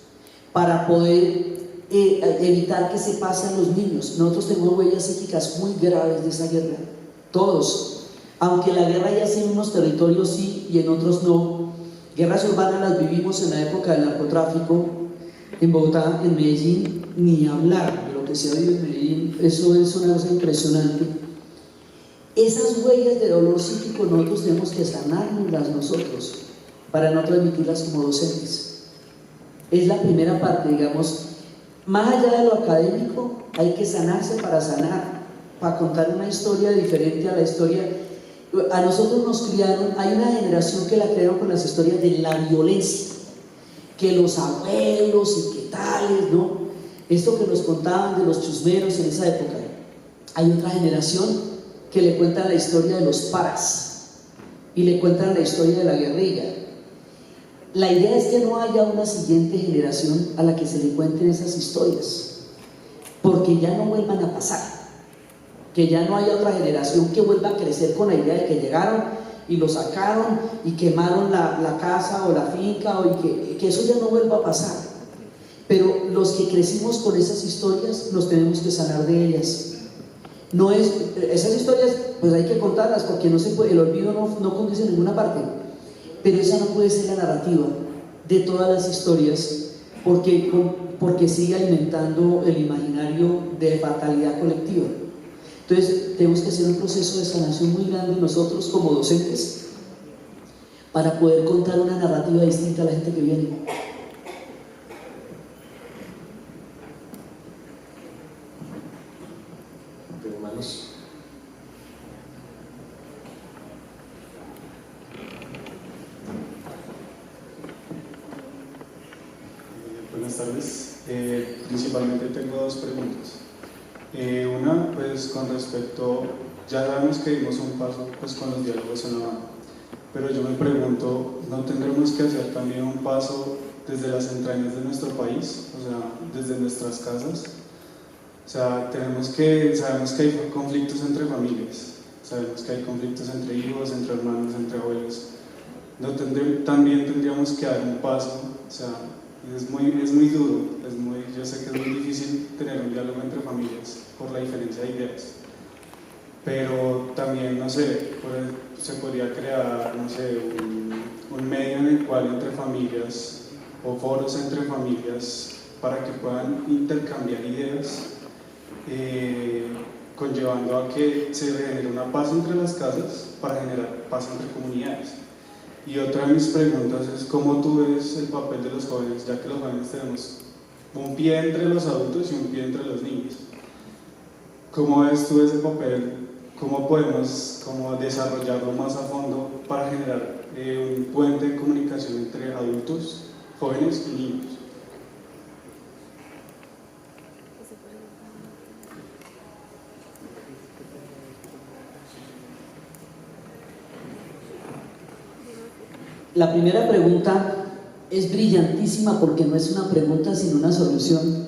D: para poder evitar que se pase a los niños. Nosotros tenemos huellas psíquicas muy graves de esa guerra, todos, aunque la guerra ya sea en unos territorios sí y en otros no. Guerras urbanas las vivimos en la época del narcotráfico, en Bogotá, en Medellín, ni hablar de lo que se ha vivido en Medellín. Eso es una cosa impresionante. Esas huellas de dolor psíquico nosotros tenemos que sanarlas nosotros para no transmitirlas como docentes. Es la primera parte, digamos. Más allá de lo académico, hay que sanarse para sanar, para contar una historia diferente a la historia. A nosotros nos criaron, hay una generación que la crearon con las historias de la violencia, que los abuelos y que tales, ¿no? Esto que nos contaban de los chusmeros en esa época. Hay otra generación que le cuentan la historia de los paras y le cuentan la historia de la guerrilla. La idea es que no haya una siguiente generación a la que se le cuenten esas historias, porque ya no vuelvan a pasar, que ya no haya otra generación que vuelva a crecer con la idea de que llegaron y lo sacaron y quemaron la casa o la finca, y que eso ya no vuelva a pasar. Pero los que crecimos con esas historias nos tenemos que sanar de ellas. No es, esas historias pues hay que contarlas porque no se puede, el olvido no conduce a ninguna parte, pero esa no puede ser la narrativa de todas las historias porque sigue alimentando el imaginario de fatalidad colectiva. Entonces tenemos que hacer un proceso de sanación muy grande nosotros como docentes para poder contar una narrativa distinta a la gente que viene.
B: Hermanos.
A: Buenas tardes. Principalmente tengo 2 preguntas. Una, pues con respecto, ya sabemos que dimos un paso pues, con los diálogos en la banda, pero yo me pregunto, ¿no tendremos que hacer también un paso desde las entrañas de nuestro país, o sea, desde nuestras casas? O sea, sabemos que hay conflictos entre familias, sabemos que hay conflictos entre hijos, entre hermanos, entre abuelos. También tendríamos que dar un paso, o sea, es muy duro, yo sé que es muy difícil tener un diálogo entre familias por la diferencia de ideas, pero también, no sé, se podría crear, no sé, un medio en el cual entre familias o foros entre familias para que puedan intercambiar ideas, conllevando a que se genere una paz entre las casas para generar paz entre comunidades. Y otra de mis preguntas es cómo tú ves el papel de los jóvenes, ya que los jóvenes tenemos un pie entre los adultos y un pie entre los niños. ¿Cómo ves tú ese papel? ¿Cómo podemos desarrollarlo más a fondo para generar un puente de comunicación entre adultos, jóvenes y niños?
D: La primera pregunta es brillantísima porque no es una pregunta sino una solución.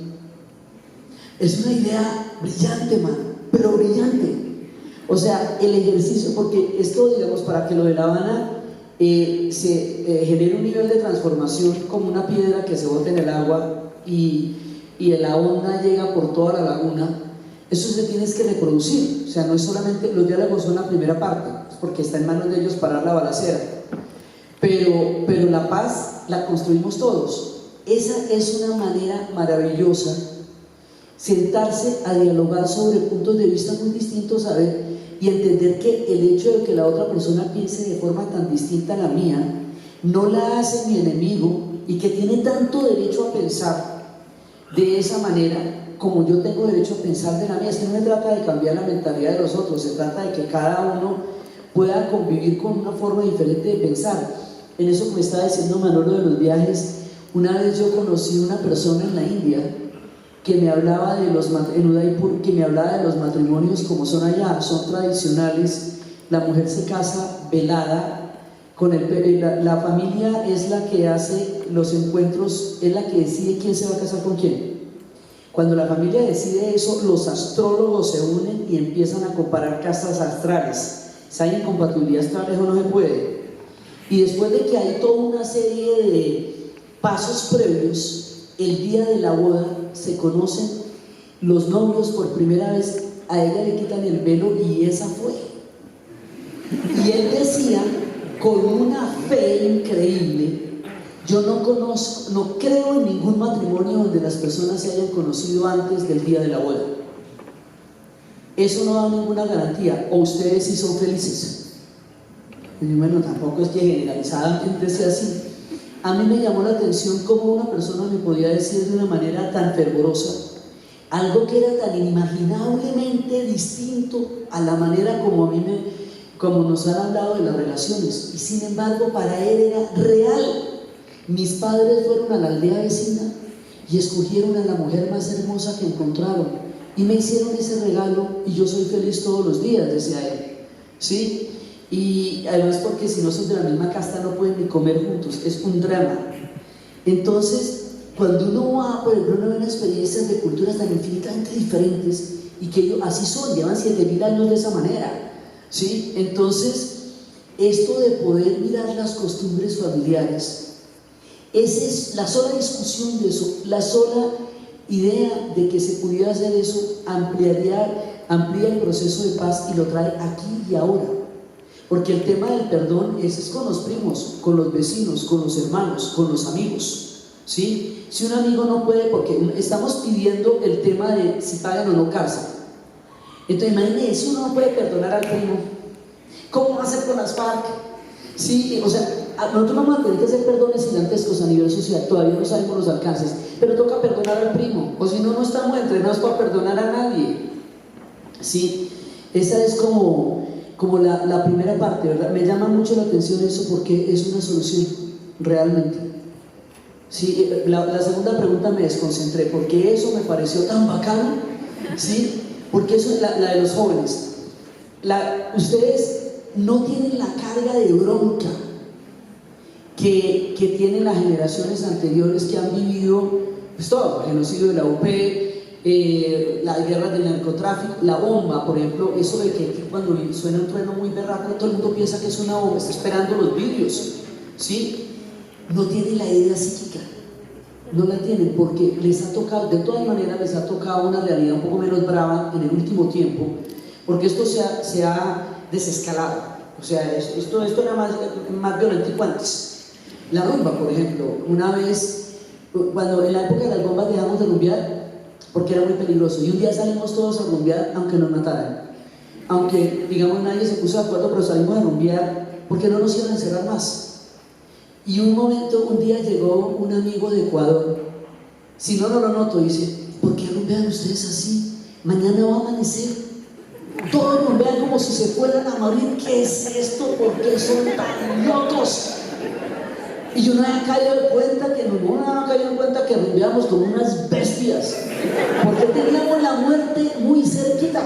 D: Es una idea brillante, man, pero brillante. O sea, el ejercicio, porque esto, digamos, para que lo de La Habana se genere un nivel de transformación como una piedra que se bota en el agua y la onda llega por toda la laguna, eso se tiene que reproducir. O sea, no es solamente, los diálogos son la primera parte, porque está en manos de ellos parar la balacera. Pero la paz la construimos todos. Esa es una manera maravillosa, sentarse a dialogar sobre puntos de vista muy distintos, y entender que el hecho de que la otra persona piense de forma tan distinta a la mía no la hace mi enemigo y que tiene tanto derecho a pensar de esa manera como yo tengo derecho a pensar de la mía. Es que no se trata de cambiar la mentalidad de los otros, se trata de que cada uno pueda convivir con una forma diferente de pensar. En eso que me estaba diciendo Manolo de los viajes, una vez yo conocí una persona en la India que me hablaba de en Udaipur, que me hablaba de los matrimonios como son allá, son tradicionales. La mujer se casa velada, la familia es la que hace los encuentros, es la que decide quién se va a casar con quién. Cuando la familia decide eso, los astrólogos se unen y empiezan a comparar casas astrales. Si hay incompatibilidad astral, eso no se puede. Y después de que hay toda una serie de pasos previos, el día de la boda se conocen los novios por primera vez, a ella le quitan el velo y esa fue. Y él decía con una fe increíble: yo no creo en ningún matrimonio donde las personas se hayan conocido antes del día de la boda. Eso no da ninguna garantía. O ustedes sí son felices. Y bueno, tampoco es que generalizadamente sea así. A mí me llamó la atención cómo una persona me podía decir de una manera tan fervorosa algo que era tan inimaginablemente distinto a la manera como nos han hablado de las relaciones, y sin embargo para él era real. Mis padres fueron a la aldea vecina y escogieron a la mujer más hermosa que encontraron y me hicieron ese regalo y yo soy feliz todos los días, decía él, ¿sí? Y además porque si no son de la misma casta no pueden ni comer juntos, es un drama. Entonces, cuando uno va, por ejemplo, uno ve experiencias de culturas tan infinitamente diferentes y que ellos así son, llevan 7000 años de esa manera, ¿sí? Entonces, esto de poder mirar las costumbres familiares, esa es la sola discusión de eso, la sola idea de que se pudiera hacer eso, amplía el proceso de paz y lo trae aquí y ahora. Porque el tema del perdón es con los primos, con los vecinos, con los hermanos, con los amigos, ¿sí? Si un amigo no puede, porque estamos pidiendo el tema de si pagan o no cárcel. Entonces imagínense, si uno no puede perdonar al primo, ¿cómo va a hacer con las FARC? Sí, o sea, nosotros vamos a tener que hacer perdones gigantescos a nivel social, todavía no sabemos los alcances, pero toca perdonar al primo, o si no, no estamos entrenados para perdonar a nadie. Sí, esa es como la primera parte, ¿verdad? Me llama mucho la atención eso porque es una solución, realmente. Sí, la segunda pregunta me desconcentré, porque eso me pareció tan bacano, ¿sí? Porque eso es la de los jóvenes. Ustedes no tienen la carga de bronca que tienen las generaciones anteriores que han vivido pues todo, el genocidio de la UP, las guerras del narcotráfico, la bomba, por ejemplo, eso de que cuando suena un trueno muy berraco todo el mundo piensa que es una bomba, está esperando los vidrios, ¿sí? No tienen la idea psíquica, no la tienen porque les ha tocado, de todas maneras les ha tocado una realidad un poco menos brava en el último tiempo, porque esto se ha desescalado, o sea, esto era más violento que antes. La rumba, por ejemplo, una vez, cuando en la época de las bombas dejamos de rumbear porque era muy peligroso, y un día salimos todos a rumbear aunque nos mataran, aunque digamos nadie se puso de acuerdo, pero salimos a rumbear porque no nos iban a encerrar más. Y un día llegó un amigo de Ecuador, si no lo noto, dice: ¿por qué rumbean ustedes así? Mañana va a amanecer, todos rumbean como si se fueran a morir. ¿Qué es esto? ¿Por qué son tan locos? Y yo no había caído en cuenta que rumbeábamos como unas bestias, porque teníamos la muerte muy cerquita,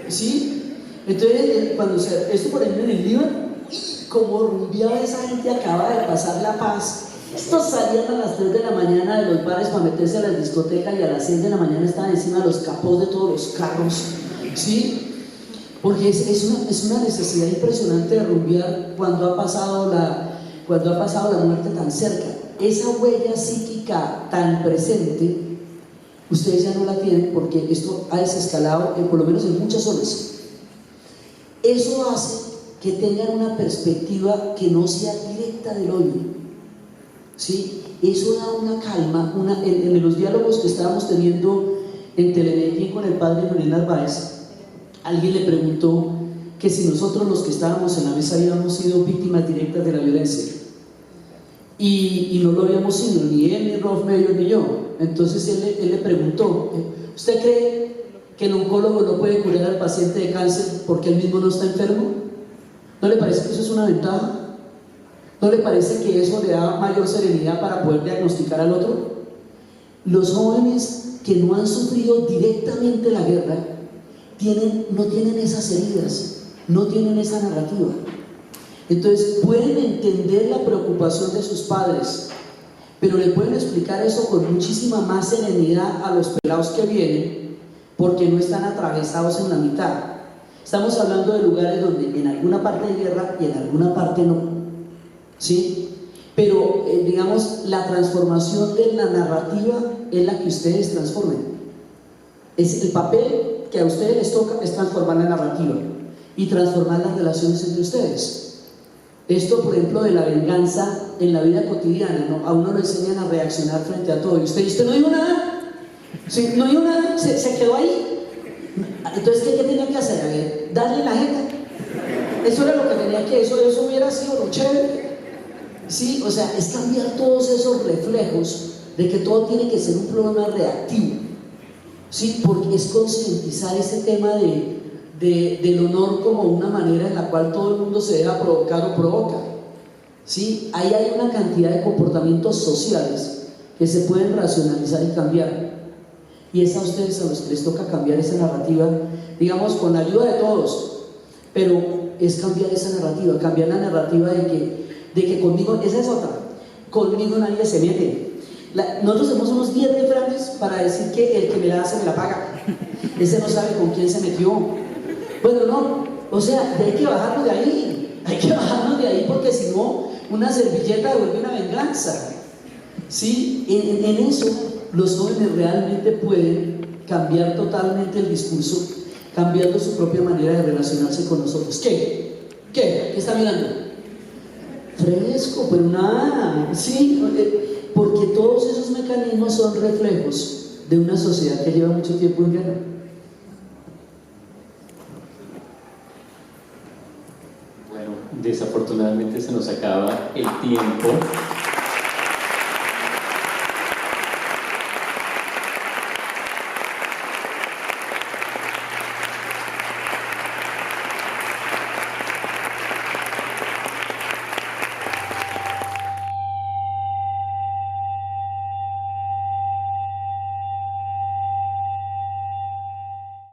D: ¿sí? Entonces, esto por ejemplo en el Líbano, como rumbeaba esa gente, acaba de pasar la paz. Estos salían a las 3 de la mañana de los bares para meterse a las discotecas y a las 6 de la mañana estaban encima de los capós de todos los carros, ¿sí? Porque es una necesidad impresionante de rumbear cuando ha pasado la muerte tan cerca. Esa huella psíquica tan presente, ustedes ya no la tienen porque esto ha desescalado, por lo menos en muchas zonas. Eso hace que tengan una perspectiva que no sea directa del odio, ¿sí? Eso da una calma. En los diálogos que estábamos teniendo en Telemedellín con el padre Manuel Narváez, alguien le preguntó que si nosotros los que estábamos en la mesa habíamos sido víctimas directas de la violencia, y no lo habíamos sido, ni él, ni Rolf Meyer, ni yo. Entonces él le preguntó:
H: ¿Usted cree que el oncólogo no puede curar al paciente de cáncer porque él mismo no está enfermo? ¿No le parece que eso es una ventaja? ¿No le parece que eso le da mayor serenidad para poder diagnosticar al otro? Los jóvenes que no han sufrido directamente la guerra no tienen esas heridas, no tienen esa narrativa. Entonces pueden entender la preocupación de sus padres, pero le pueden explicar eso con muchísima más serenidad a los pelados que vienen, porque no están atravesados en la mitad. Estamos hablando de lugares donde en alguna parte hay guerra y en alguna parte no, ¿sí? Pero digamos, la transformación de la narrativa es la que ustedes transformen. Es el papel que a ustedes les toca, es transformar la narrativa y transformar las relaciones entre ustedes. Esto, por ejemplo, de la venganza en la vida cotidiana, ¿no? A uno lo enseñan a reaccionar frente a todo. Y usted no dijo nada, ¿sí? No dijo nada, se quedó ahí. Entonces, ¿qué tenía que hacer? A ver, darle la jeta. Eso era lo que tenía que, eso hubiera sido lo chévere. Sí, o sea, es cambiar todos esos reflejos de que todo tiene que ser un problema reactivo. Sí, porque es concientizar ese tema del honor como una manera en la cual todo el mundo se deja provocar o provoca. ¿Sí? Ahí hay una cantidad de comportamientos sociales que se pueden racionalizar y cambiar. Y es a ustedes a los que les toca cambiar esa narrativa, digamos, con la ayuda de todos, pero es cambiar esa narrativa, cambiar la narrativa de que conmigo, esa es otra, conmigo nadie se mete. Nosotros tenemos unos 10 refranes para decir que el que me la hace me la paga. Ese no sabe con quién se metió. Bueno, no, o sea, hay que bajarnos de ahí, porque si no, una servilleta devuelve una venganza. ¿Sí? En eso, los jóvenes realmente pueden cambiar totalmente el discurso, cambiando su propia manera de relacionarse con nosotros. ¿Qué? ¿Qué está mirando? Fresco, pero nada, sí, porque todos esos mecanismos son reflejos de una sociedad que lleva mucho tiempo en guerra.
B: Bueno, desafortunadamente se nos acaba el tiempo.